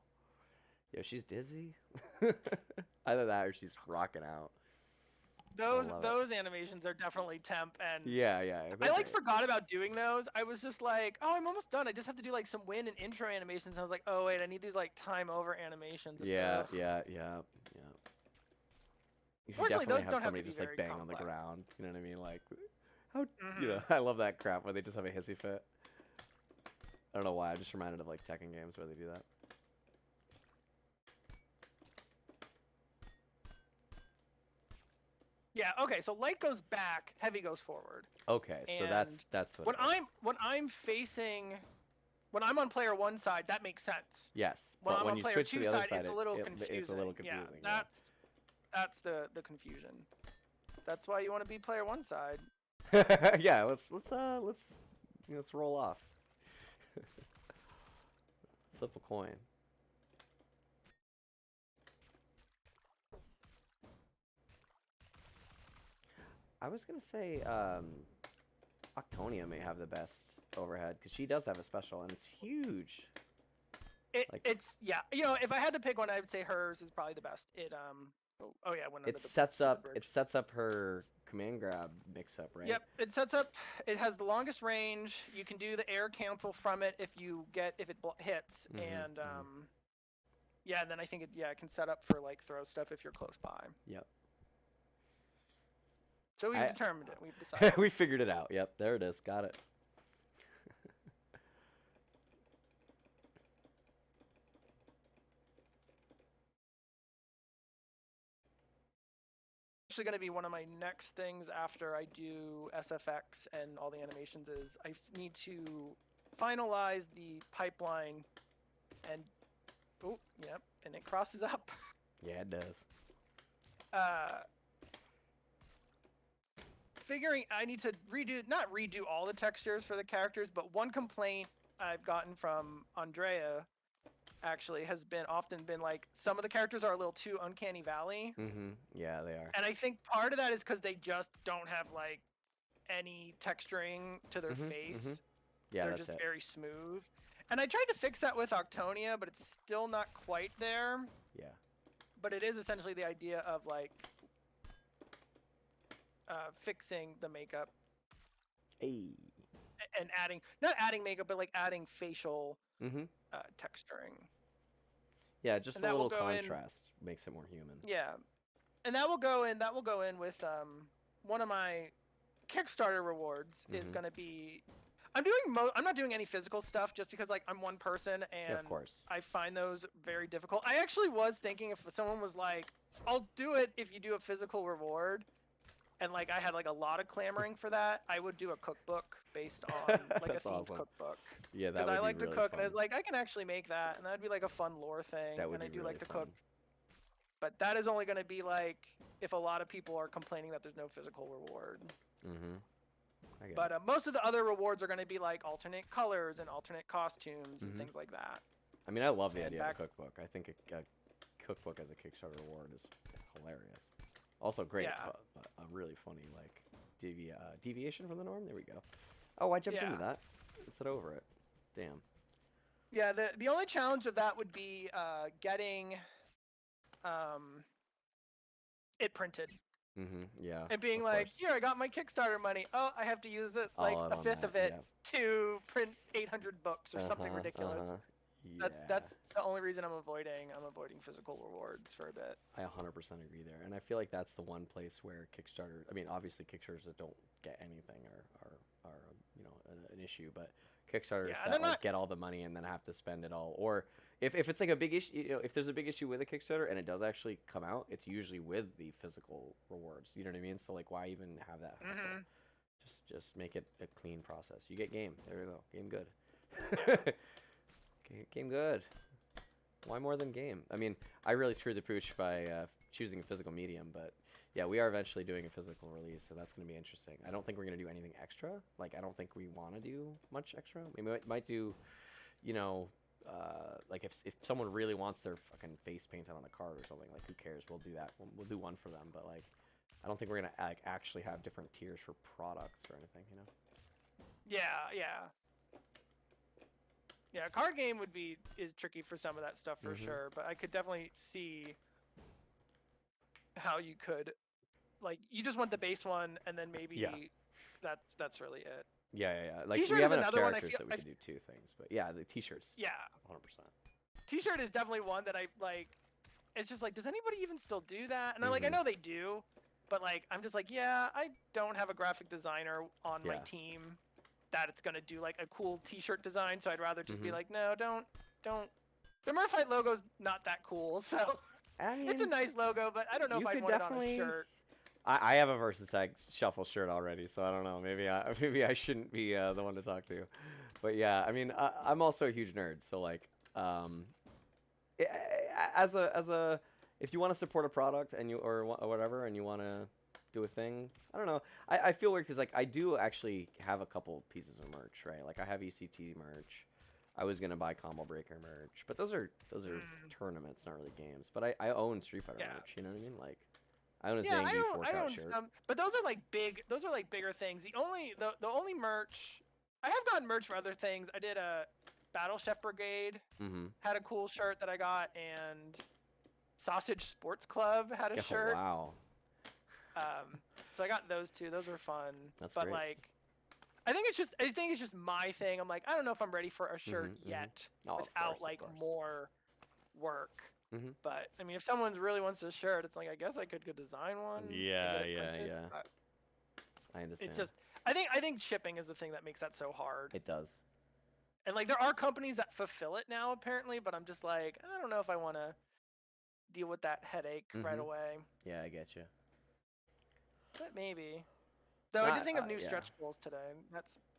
Yeah, she's dizzy. Either that or she's rocking out. Those animations are definitely temp and. Yeah. I like forgot about doing those. I was just like, oh, I'm almost done. I just have to do like some win and intro animations. And I was like, oh wait, I need these like time over animations. Yeah. Ugh. You should Fortunately, definitely those have don't have somebody to be just like very bang on the complex. ground. You know what I mean? Like, how you know? I love that crap where they just have a hissy fit. I don't know why. I'm just reminded of like Tekken games where they do that. Yeah. Okay. So light goes back, heavy goes forward. Okay, so that's what. When it is. I'm facing, when I'm on player one side, that makes sense. Yes, When but I'm when on you player switch to two the other side, side, it's a little confusing. It's a little confusing. Yeah, that's the confusion. That's why you want to be player one side. Yeah, let's roll off. Flip a coin. I was gonna say Octonia may have the best overhead because she does have a special and it's huge. It's yeah. You know, if I had to pick one, I would say hers is probably the best. It oh yeah, went under It the sets up bridge. her command grab mix up, right? Yep, it sets up. It has the longest range. You can do the air cancel from it if it hits, and yeah. Then I think it can set up for like throw stuff if you're close by. Yep. So we've determined it. We've decided. We figured it out. Yep, there it is. Got it. actually going to be one of my next things after I do SFX and all the animations is I need to finalize the pipeline and oh, yep, and it crosses up. Yeah, it does. Figuring I need to not redo all the textures for the characters, but one complaint I've gotten from Andrea actually has often been like some of the characters are a little too uncanny valley. Yeah, they are. And I think part of that is because they just don't have like any texturing to their face. Yeah, they're that's just it. very smooth. And I tried to fix that with Octonia, but it's still not quite there. Yeah. But it is essentially the idea of like fixing the makeup Hey. and not adding makeup, but like adding facial texturing. Yeah, just And a that will little go in- contrast makes it more human. Yeah, and that will go in. That will go in with one of my Kickstarter rewards is going to be. I'm not doing any physical stuff just because like I'm one person and Yeah, of course. I find those very difficult. I actually was thinking if someone was like, "I'll do it if you do a physical reward," and like I had like a lot of clamoring for that, I would do a cookbook based on like a themed awesome. cookbook. Yeah, that would Because I be like to really cook, fun. and I was like, I can actually make that, and that'd be like a fun lore thing. That would and I be do really like to fun. cook. But that is only going to be like if a lot of people are complaining that there's no physical reward. I get But it. most of the other rewards are going to be like alternate colors and alternate costumes and things like that. I mean, I love the and idea of a cookbook. I think a cookbook as a Kickstarter reward is hilarious. Also great, Yeah. a really funny like deviation from the norm. There we go. Oh, I jumped into Yeah. that. Instead over it. Damn. Yeah, the only challenge of that would be getting it printed Yeah. and being of like, course. here, I got my Kickstarter money. Oh, I have to use it like All out a on fifth that, of it yeah. to print 800 books or something ridiculous. Yeah. That's the only reason I'm avoiding physical rewards for a bit. I 100% agree there, and I feel like that's the one place where Kickstarter. I mean, obviously Kickstarters that don't get anything are an issue, but Kickstarters Yeah, that they're like not- get all the money and then have to spend it all, or if it's like a big issue, if there's a big issue with a Kickstarter and it does actually come out, it's usually with the physical rewards. You know what I mean? So like, why even have that hassle? Just make it a clean process. You get game. There you go. Game good. Game good. Why more than game? I mean, I really screwed the pooch by choosing a physical medium, but yeah, we are eventually doing a physical release, so that's going to be interesting. I don't think we're going to do anything extra. Like, I don't think we want to do much extra. We might do, like if someone really wants their fucking face painted on a card or something, like who cares? We'll do that. We'll do one for them, but like, I don't think we're going to like actually have different tiers for products or anything, you know? Yeah. Yeah, card game is tricky for some of that stuff for sure, but I could definitely see how you could, like, you just want the base one, and then maybe that's really it. Yeah. Like T-shirt we have is enough another one I characters feel- that we can do two things, but yeah, the t-shirts. Yeah, 100%. T-shirt is definitely one that I like. It's just like, does anybody even still do that? And I know they do, but like, I'm just like, yeah, I don't have a graphic designer on my team that it's gonna do like a cool T-shirt design, so I'd rather just be like, no, don't. The Merfight logo's not that cool, so I mean, it's a nice logo, but I don't know if you I'd could want it on a definitely- shirt. I have a Versus Tag Shuffle shirt already, so I don't know. Maybe I shouldn't be the one to talk to. But yeah, I mean, I'm also a huge nerd, so like, as a if you want to support a product and or whatever, and you want to do a thing, I don't know. I feel weird because like I do actually have a couple pieces of merch, right? Like I have ECT merch. I was gonna buy Combo Breaker merch, but those are tournaments, not really games. But I own Street Fighter merch. You know what I mean? Like I own a Zangief I workout own shirt. some, but those are like big. Those are like bigger things. The only merch I have gotten merch for other things. I did a Battle Chef Brigade had a cool shirt that I got, and Sausage Sports Club had a shirt. Wow. So I got those two. Those were fun. That's but great. like, I think it's just my thing. I'm like, I don't know if I'm ready for a shirt yet Oh, of without course, of like course. more work. But I mean, if someone really wants a shirt, it's like I guess I could design one. and Yeah, get it printed, yeah. but I understand. It's just I think shipping is the thing that makes that so hard. It does. And like there are companies that fulfill it now apparently, but I'm just like, I don't know if I want to deal with that headache right away. Yeah, I get you. But maybe. Though I did think of new yeah. stretch goals today.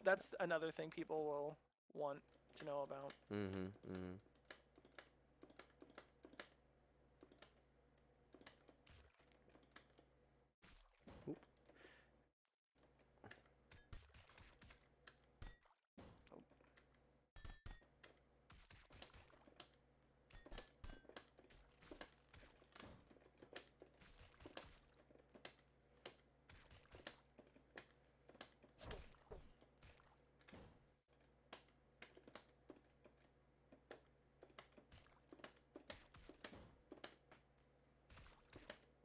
That's another thing people will want to know about. Mm-hmm.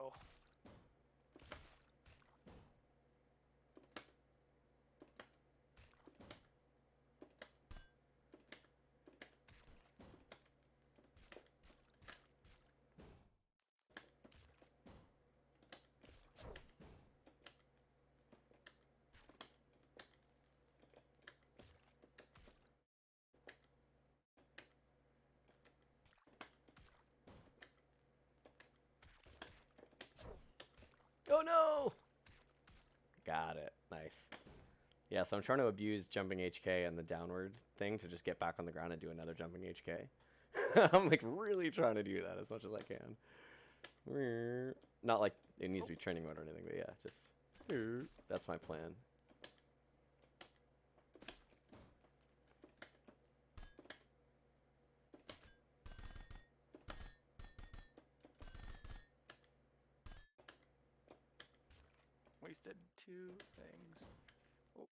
Oh. Oh no! Got it. Nice. Yeah, so I'm trying to abuse jumping HK and the downward thing to just get back on the ground and do another jumping HK. I'm like really trying to do that as much as I can. Not like it needs to be training mode or anything, but yeah, just that's my plan. Wasted 2 things. Oh.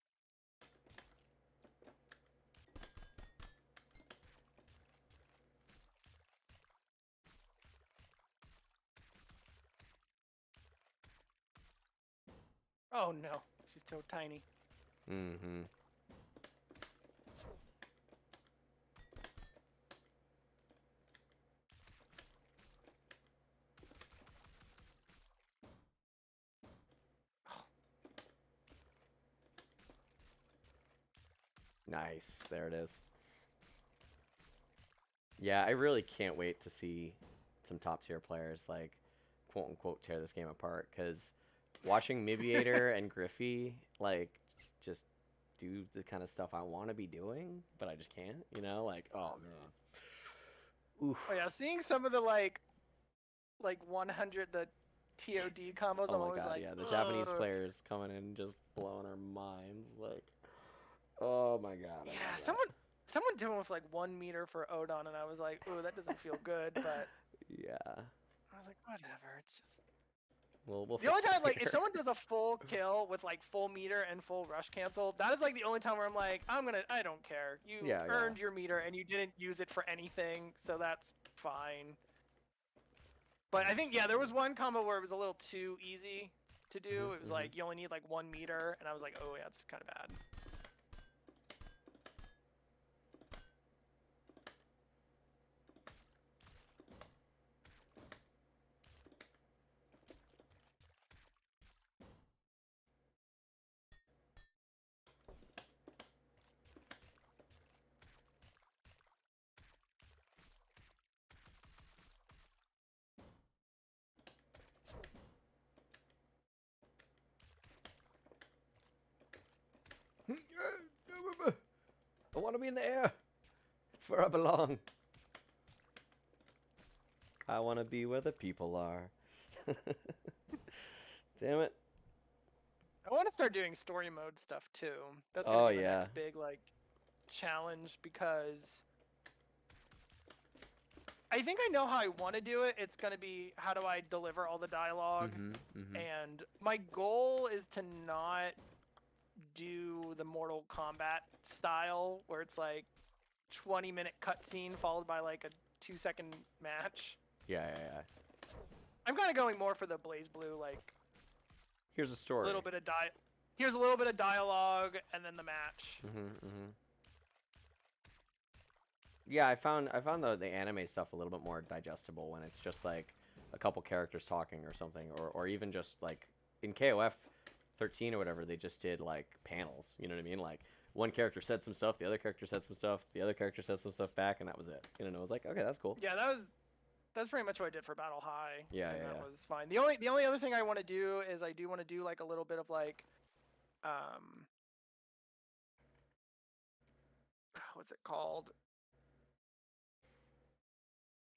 Oh no, she's so tiny. Mm-hmm. Nice. There it is. Yeah, I really can't wait to see some top tier players like quote unquote tear this game apart, because watching Mibiator and Griffey like just do the kind of stuff I want to be doing, but I just can't, you know, like, oh man. Oof. Oh yeah, seeing some of the like 100 the TOD combos, Oh I'm my always god, like, yeah, the Japanese players coming in just blowing our minds, like, oh my god. Yeah, someone doing with like 1 meter for Odon, and I was like, ooh, that doesn't feel good, but Yeah. I was like, whatever, it's just. We'll The only fix it time, like, if later. someone does a full kill with like full meter and full rush cancel, that is like the only time where I'm like, I don't care. You Yeah, earned your meter and you didn't use it for anything, so that's fine. But I think, yeah, there was one combo where it was a little too easy to do. It was like, you only need like 1 meter, and I was like, oh yeah, it's kind of bad. I want to be in the air. It's where I belong. I want to be where the people are. Damn it. I want to start doing story mode stuff too. That's Oh, gonna be the yeah. next big like challenge, because I think I know how I want to do it. It's gonna be, how do I deliver all the dialogue? And my goal is to not do the Mortal Kombat style where it's like 20-minute cutscene followed by like a 2-second match. Yeah. I'm kind of going more for the Blaze Blue, like Here's a story. Here's a little bit of dialogue and then the match. Yeah, I found the anime stuff a little bit more digestible when it's just like a couple characters talking or something, or even just like in KOF 13 or whatever, they just did like panels, you know what I mean? Like one character said some stuff, the other character said some stuff, the other character said some stuff back, and that was it. You know, I was like, okay, that's cool. Yeah, that that's pretty much what I did for Battle High. Yeah, and yeah, that yeah. was fine. The only other thing I want to do is I do want to do like a little bit of like, what's it called?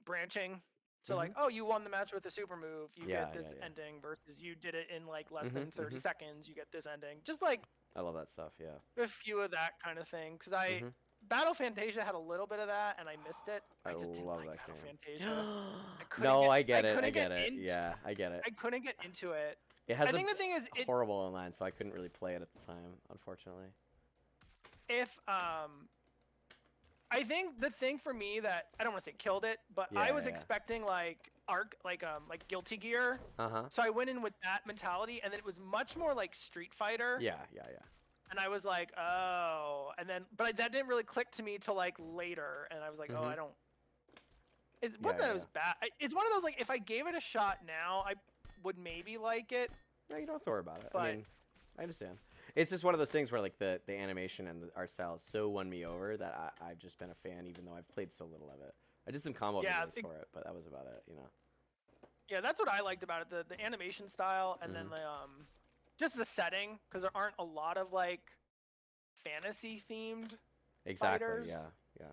Branching. So like, oh, you won the match with a super move, you get this ending versus you did it in like less than 30 seconds, you get this ending. Just like I love that stuff. Yeah. a few of that kind of thing. Because Battle Fantasia had a little bit of that, and I missed it. I just didn't like Battle Fantasia. I get it. Yeah, I get it. I couldn't get into it. It has I think the thing is, horrible online, so I couldn't really play it at the time, unfortunately. I think the thing for me that I don't want to say killed it, but I was expecting like Guilty Gear. So I went in with that mentality, and then it was much more like Street Fighter. Yeah. And I was like, oh, and then but that didn't really click to me till like later, and I was like, oh, I don't. It wasn't that it was bad. It's one of those like if I gave it a shot now, I would maybe like it. No, you don't have to worry about it. But, I mean, I understand. It's just one of those things where like the animation and the art style so won me over that I've just been a fan, even though I've played so little of it. I did some combo videos for it, but that was about it, you know. Yeah, that's what I liked about it, the animation style, and then the just the setting, because there aren't a lot of like fantasy themed fighters. Yeah.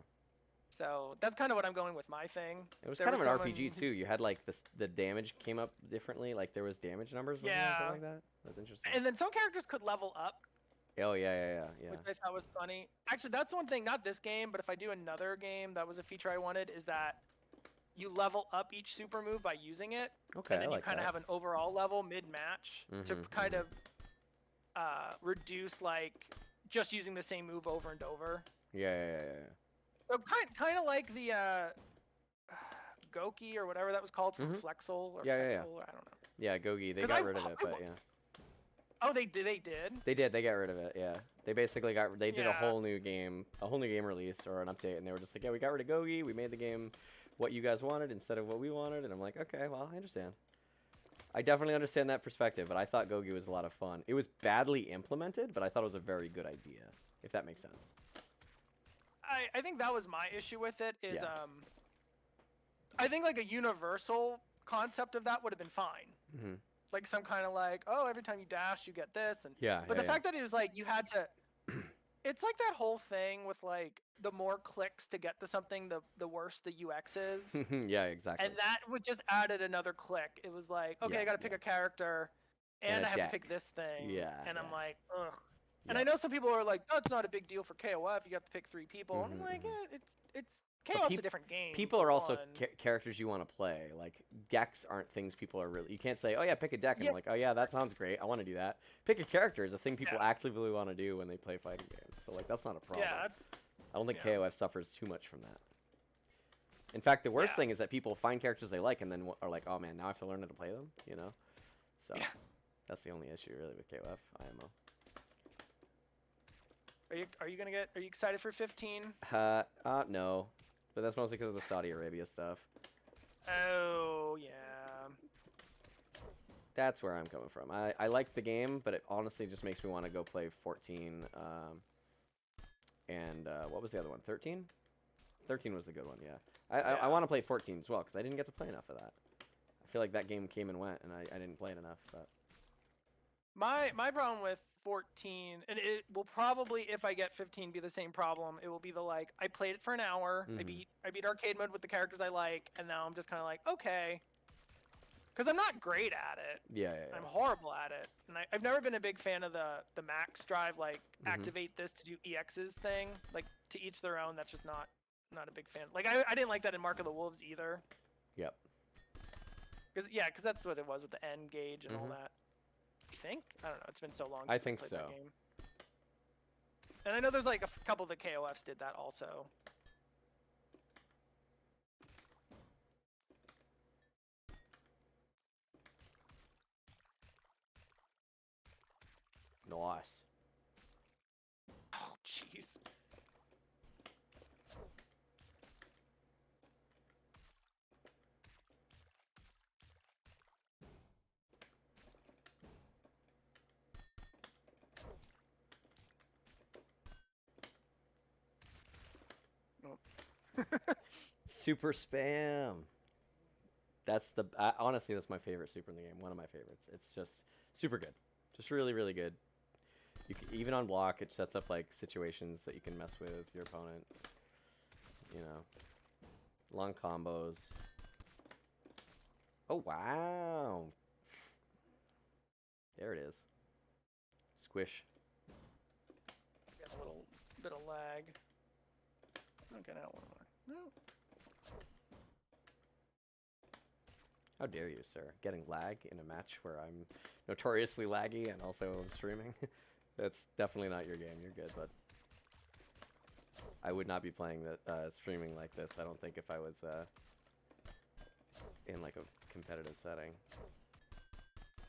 So that's kind of what I'm going with my thing. It was kind of an RPG too. You had like the damage came up differently. Like there was damage numbers. Something like that. That was interesting. And then some characters could level up. Oh yeah. Which I thought was funny. Actually, that's one thing. Not this game, but if I do another game, that was a feature I wanted. Is that you level up each super move by using it. Okay. And then you kind of have an overall level mid-match to kind of reduce like just using the same move over and over. Yeah. So kind of like the Goki or whatever that was called from Flexel or Flexel, or I don't know. Yeah, Gogi. They got rid of it, but yeah. Oh, they did. They did. They got rid of it. Yeah. They basically they did a whole new game release or an update, and they were just like, yeah, we got rid of Gogi. We made the game what you guys wanted instead of what we wanted, and I'm like, okay, well, I understand. I definitely understand that perspective, but I thought Gogi was a lot of fun. It was badly implemented, but I thought it was a very good idea, if that makes sense. I think that was my issue with it is I think like a universal concept of that would have been fine. Like some kind of like, oh, every time you dash you get this, and but the fact that it was like you had to it's like that whole thing with like the more clicks to get to something, the worse the UX is. Yeah, exactly. And that would just added another click. It was like, okay, I got to pick a character and I have to pick this thing. And I'm like, ugh. And I know some people are like, oh, it's not a big deal for KOF. You have to pick 3 people. And I'm like, it's KOF's a different game. People are also characters you want to play. Like, decks aren't things people are really... You can't say, oh, yeah, pick a deck. And I'm like, oh, yeah, that sounds great. I want to do that. Pick a character is a thing people actively want to do when they play fighting games. So, like, that's not a problem. I don't think KOF suffers too much from that. In fact, the worst thing is that people find characters they like and then are like, oh, man, now I have to learn how to play them, you know? So, that's the only issue, really, with KOF IMO. Are you excited for 15? No. But that's mostly because of the Saudi Arabia stuff. Oh, yeah. That's where I'm coming from. I like the game, but it honestly just makes me want to go play 14. And what was the other one? 13? 13 was the good one, yeah. I want to play 14 as well, because I didn't get to play enough of that. I feel like that game came and went, and I didn't play it enough. But My problem with 14, and it will probably, if I get 15, be the same problem. It will be the like, I played it for an hour, I beat arcade mode with the characters I like, and now I'm just kind of like, okay. Because I'm not great at it. Yeah. I'm horrible at it. And I've never been a big fan of the max drive, like, activate this to do EXs thing. Like, to each their own, that's just not a big fan. Like, I didn't like that in Mark of the Wolves either. Yep. Because that's what it was with the end gauge and all that. I think? I don't know. It's been so long since I think played so. that game. And I know there's like a couple of the KOFs did that also. Nice. Oh, jeez. Super spam. That's the honestly, that's my favorite super in the game. One of my favorites. It's just super good, just really, really good. You can, even on block, it sets up like situations that you can mess with your opponent. You know, long combos. Oh wow! There it is. Squish. Got a little bit of lag. Okay, now one more. No. How dare you, sir? Getting lag in a match where I'm notoriously laggy and also I'm streaming? That's definitely not your game. You're good, but I would not be playing the streaming like this. I don't think if I was in like a competitive setting.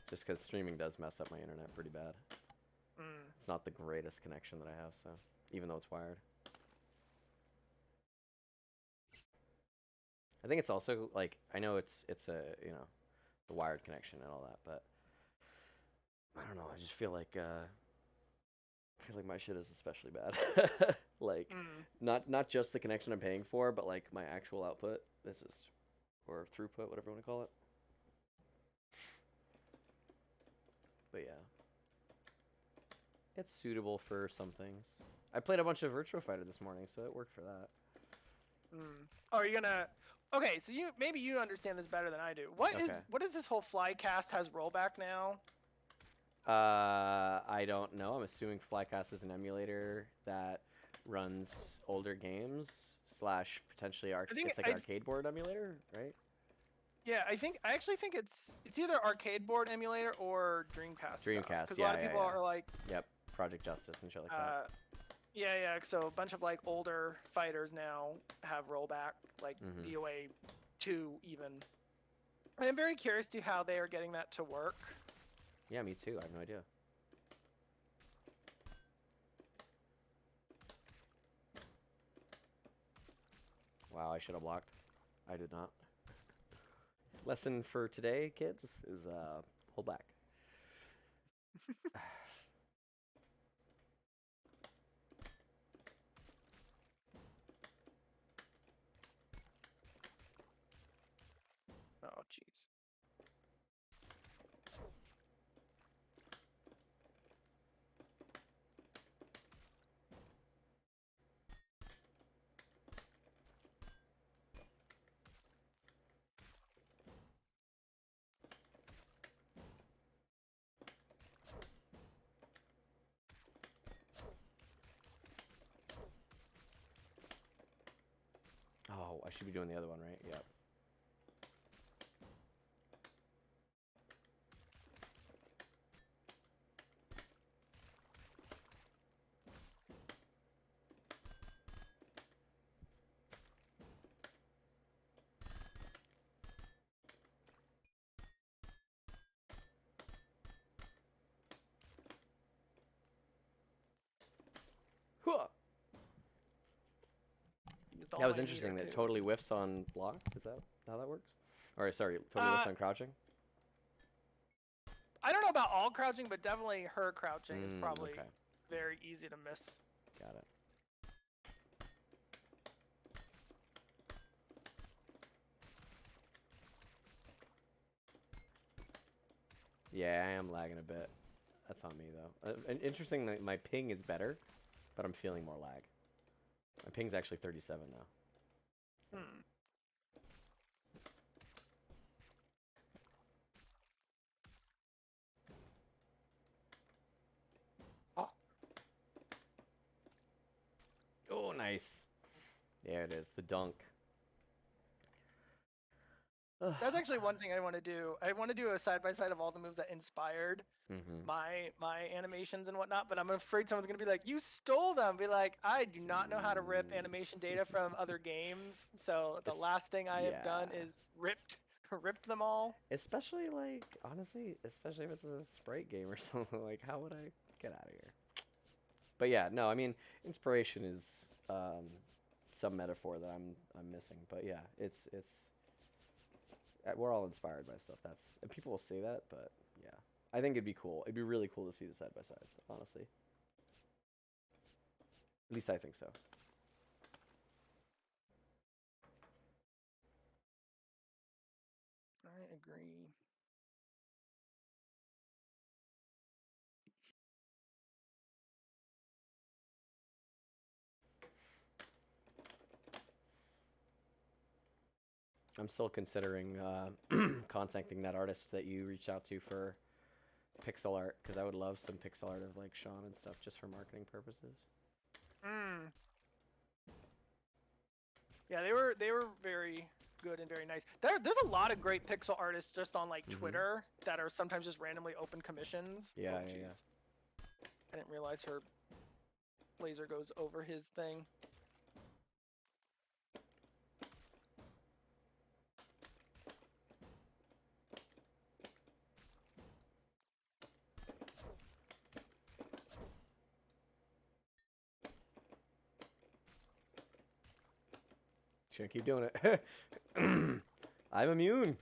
Just because streaming does mess up my internet pretty bad. It's not the greatest connection that I have, so even though it's wired. I think it's also like I know it's a the wired connection and all that, but I don't know. I just feel like my shit is especially bad. Like not just the connection I'm paying for, but like my actual output. This is or throughput, whatever you want to call it. But yeah, it's suitable for some things. I played a bunch of Virtua Fighter this morning, so it worked for that. Oh, are you gonna? Okay, so maybe you understand this better than I do. What is this whole Flycast has rollback now? I don't know. I'm assuming Flycast is an emulator that runs older games / potentially it's like an arcade board emulator, right? Yeah, I actually think it's either arcade board emulator or Dreamcast. Dreamcast, because a lot of people are like. Yep, Project Justice and shit like that. Yeah. So a bunch of like older fighters now have rollback, like DOA 2 even. And I'm very curious to how they are getting that to work. Yeah, me too. I have no idea. Wow, I should have blocked. I did not. Lesson for today, kids, is hold back. Oh, jeez. Oh, I should be doing the other one, right? Yep. That was interesting. That totally whiffs on block. Is that how that works? Or sorry, totally whiffs on crouching. I don't know about all crouching, but definitely her crouching is probably very easy to miss. Got it. Yeah, I am lagging a bit. That's on me though. Interesting that my ping is better, but I'm feeling more lag. My ping's actually 37 now. So. Oh, nice. There it is, the dunk. That's actually one thing I want to do. I want to do a side-by-side of all the moves that inspired my animations and whatnot, but I'm afraid someone's going to be like, you stole them. Be like, I do not know how to rip animation data from other games, so the last thing I have done is ripped them all. Especially, like, honestly, especially if it's a sprite game or something, like, how would I get out of here? But yeah, no, I mean, inspiration is some metaphor that I'm missing, but yeah, it's we're all inspired by stuff. And people will say that, but yeah, I think it'd be cool. It'd be really cool to see the side by sides, honestly. At least I think so. agree. I'm still considering contacting that artist that you reached out to for pixel art, because I would love some pixel art of like Sean and stuff just for marketing purposes. Yeah, they were very good and very nice. There's a lot of great pixel artists just on like Twitter that are sometimes just randomly open commissions. Yeah, oh, yeah. I didn't realize her laser goes over his thing. Just gonna keep doing it. I'm immune.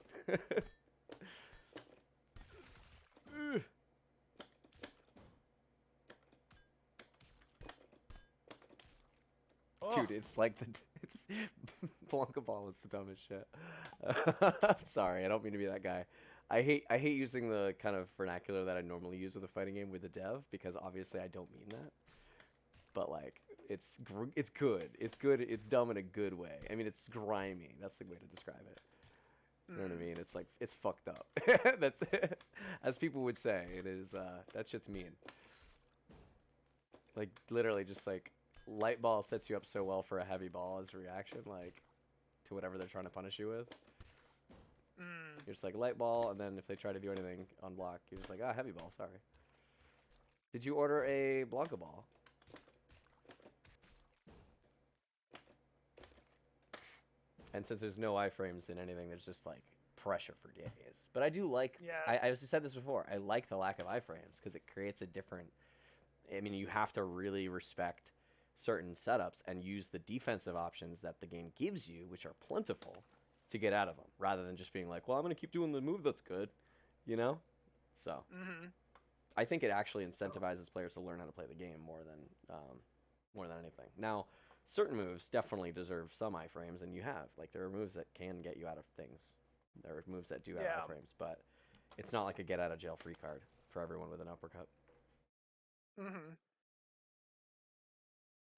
Dude, it's like it's Blanca Ball is the dumbest shit. I'm sorry, I don't mean to be that guy. I hate using the kind of vernacular that I normally use with a fighting game with the dev, because obviously I don't mean that. But like, it's good. It's good. It's dumb in a good way. I mean, it's grimy. That's the way to describe it. You know what I mean? It's like, it's fucked up. That's it. As people would say, it is. That shit's mean. Like literally, just like light ball sets you up so well for a heavy ball as a reaction, like to whatever they're trying to punish you with. You're just like light ball, and then if they try to do anything on block, you're just like, ah, heavy ball. Sorry. Did you order a Blanca ball? And since there's no iframes in anything, there's just like pressure for days. But I do like, I said this before, I like the lack of iframes because it creates a different, I mean, you have to really respect certain setups and use the defensive options that the game gives you, which are plentiful, to get out of them, rather than just being like, well, I'm going to keep doing the move that's good, you know? So, I think it actually incentivizes players to learn how to play the game more than anything. Now, certain moves definitely deserve some iframes, and you have. Like, there are moves that can get you out of things. There are moves that do have iframes, but it's not like a get-out-of-jail-free card for everyone with an uppercut.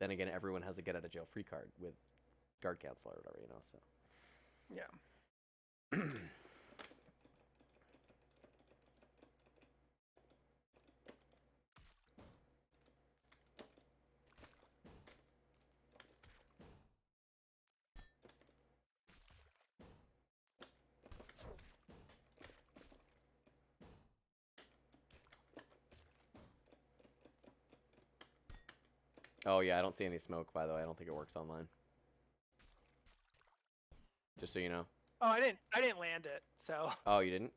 Then again, everyone has a get-out-of-jail-free card with guard cancel or whatever, you know, so. Yeah. Oh, yeah, I don't see any smoke, by the way. I don't think it works online. Just so you know. Oh, I didn't land it, so. Oh, you didn't?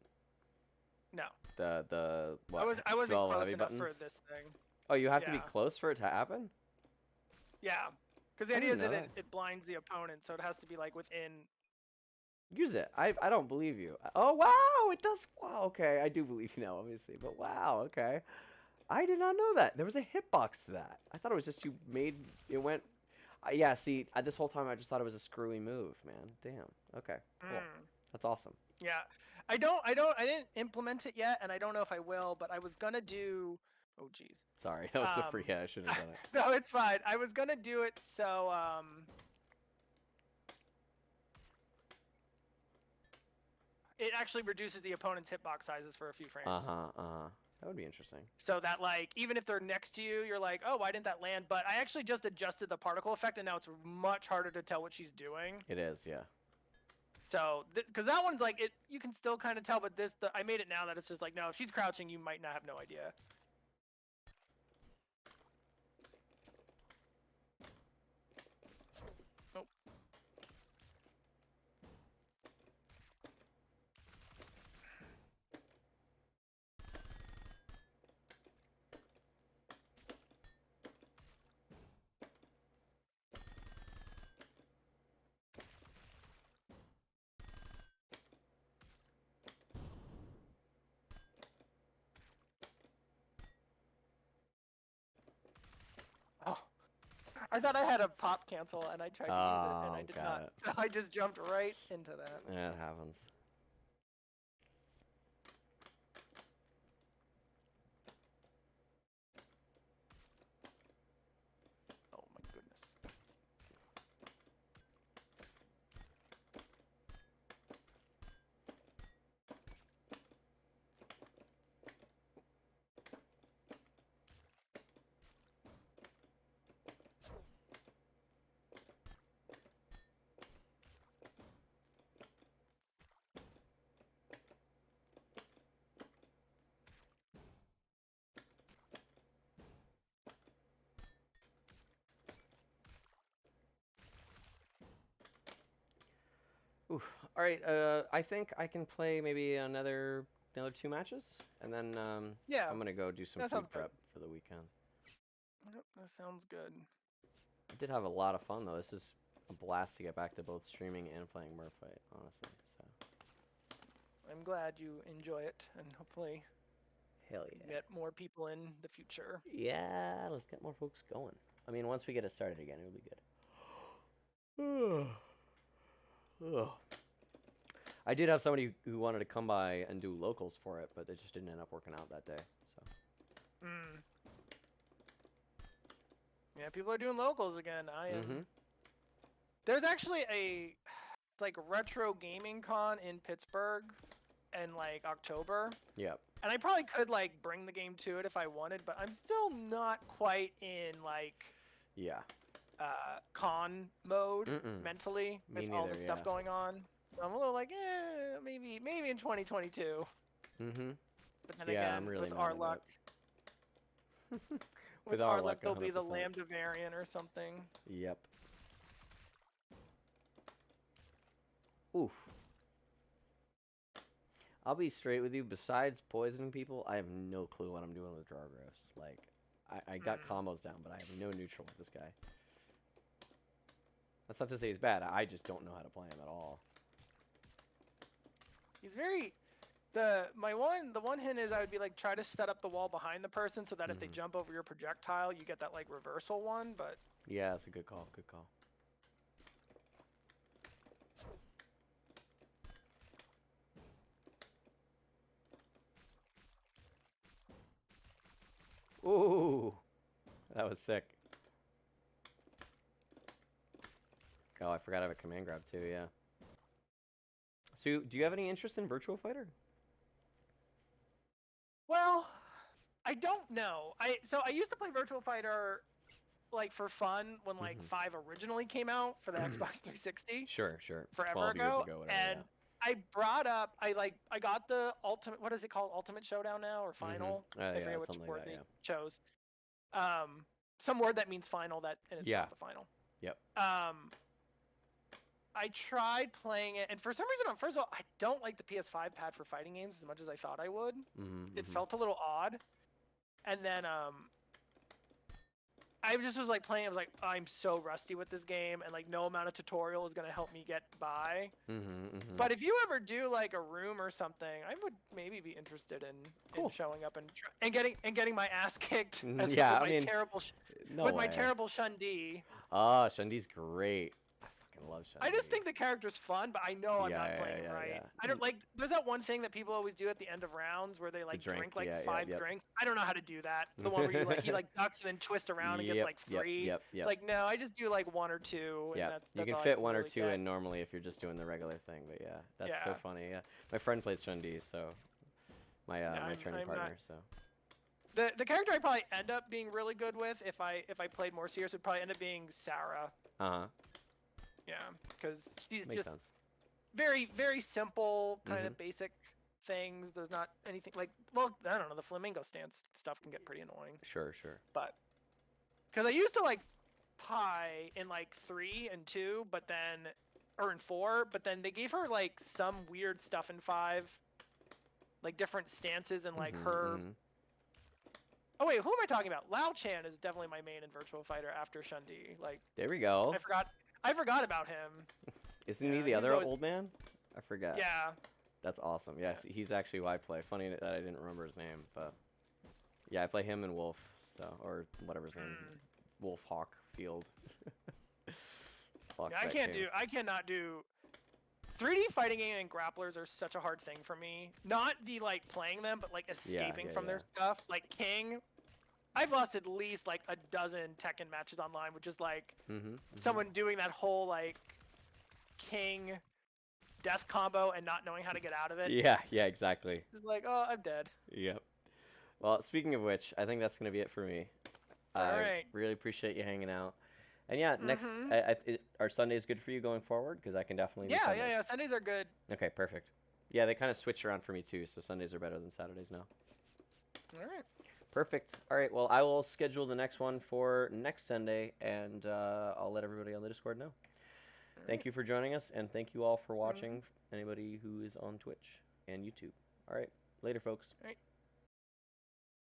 No. The what? I wasn't 12 close heavy enough buttons? for this thing. Oh, you have to be close for it to happen? Yeah. Because the idea is that that. it blinds the opponent, so it has to be like within. Use it. I don't believe you. Oh, wow, it does. Wow, okay. I do believe you now, obviously. But wow, okay. I did not know that. There was a hitbox to that. I thought it was just you made it went. Yeah, see, this whole time I just thought it was a screwy move, man. Damn. Okay. Cool. That's awesome. Yeah. I didn't implement it yet, and I don't know if I will, but I was gonna do. Oh, geez. Sorry, that was so free. Yeah, I shouldn't have done it. No, it's fine. I was gonna do it so it actually reduces the opponent's hitbox sizes for a few frames. That would be interesting. So that, like, even if they're next to you, you're like, oh, why didn't that land? But I actually just adjusted the particle effect, and now it's much harder to tell what she's doing. It is, yeah. So, because that one's like, you can still kind of tell, but I made it now that it's just like, no, if she's crouching, you might not have no idea. Oh. Oh. I thought I had a pop cancel, and I tried to use it, and I did not. So I just jumped right into that. Yeah, it happens. Oof. All right. I think I can play maybe another 2 matches, and then Yeah, I'm gonna go do some that food sounds good. prep for the weekend. Yep, that sounds good. I did have a lot of fun though. This is a blast to get back to both streaming and playing Merfight, honestly. So. I'm glad you enjoy it, and hopefully Hell we yeah. get more people in the future. Yeah, let's get more folks going. I mean, once we get it started again, it'll be good. Ugh. I did have somebody who wanted to come by and do locals for it, but it just didn't end up working out that day. So. Mm. Yeah, people are doing locals again. I am. Mm-hmm. There's actually a like retro gaming con in Pittsburgh in like October. Yep. And I probably could like bring the game to it if I wanted, but I'm still not quite in like Yeah. con mode mentally Me with all the neither, stuff yeah. going on. So I'm a little like, maybe in 2022. Mm-hmm. But then Yeah, again, I'm really with mad our at luck, With our luck, there'll be the 100%. Lambda variant or something. Yep. Oof. I'll be straight with you. Besides poisoning people, I have no clue what I'm doing with Dragros. Like, I got combos down, but I have no neutral with this guy. That's not to say he's bad. I just don't know how to play him at all. He's very the one hint is I would be like try to set up the wall behind the person so that if they jump over your projectile, you get that like reversal one. But yeah, that's a good call. Good call. Ooh, that was sick. Oh, I forgot I have a command grab too, yeah. So, do you have any interest in Virtual Fighter? well, I don't know. I used to play Virtual Fighter like for fun when like 5 originally came out for the Xbox 360. Sure, sure. Forever 12 ago, years ago, whatever, and I brought up I got the ultimate, what is it called, Ultimate Showdown now or Final? I forget which word like they that, chose. Some word that means final that and it's not the final. Yep. I tried playing it, and for some reason, first of all, I don't like the PS5 pad for fighting games as much as I thought I would. It felt a little odd. And then I just was like playing. I was like, I'm so rusty with this game, and like no amount of tutorial is gonna help me get by. But if you ever do like a room or something, I would maybe be interested in showing up and getting my ass kicked. As with my terrible Shun-Di. Ah, Shundi's great. I fucking love Shundi. I just think the character's fun, but I know I'm not playing right. Yeah. I don't like. There's that one thing that people always do at the end of rounds where they like drink like 5 drinks. I don't know how to do that. The one where you like he like ducks and then twists around and gets like 3. Like no, I just do like 1 or 2. Yeah, you can fit 1 or 2 in normally if you're just doing the regular thing. But yeah, that's so funny. Yeah, my friend plays Shundi, so my training partner. So. The character I probably end up being really good with if I played more serious would probably end up being Sarah. Yeah, because she's Makes just sense. very, very simple, kind of basic things. There's not anything like, well, I don't know, the flamingo stance stuff can get pretty annoying. Sure. But, because I used to like Pi in like 3 and 2, but then, or in 4, but then they gave her like some weird stuff in 5, like different stances and like her. Oh wait, who am I talking about? Lao Chan is definitely my main in Virtual Fighter after Shun-Di. Like, there we go. I forgot about him. Isn't he the other old man? I forgot. Yeah. That's awesome. Yes, he's actually who I play. Funny that I didn't remember his name, but yeah, I play him and Wolf, so or whatever his name, Wolf Hawk Field. Yeah, I cannot do 3D fighting game and grapplers are such a hard thing for me. Not the like playing them, but like escaping from their stuff. Like King, I've lost at least like a dozen Tekken matches online, which is like someone doing that whole like King death combo and not knowing how to get out of it. Yeah, exactly. Just like, oh, I'm dead. Yep. Well, speaking of which, I think that's gonna be it for me. All right. Really appreciate you hanging out. And yeah, next, are Sundays good for you going forward? Because I can definitely. Yeah. Sundays are good. Okay, perfect. Yeah, they kind of switch around for me too, so Sundays are better than Saturdays now. All right. Perfect. All right. Well, I will schedule the next one for next Sunday, and I'll let everybody on the Discord know. Thank you for joining us, and thank you all for watching. Anybody who is on Twitch and YouTube. All right, later, folks. All right.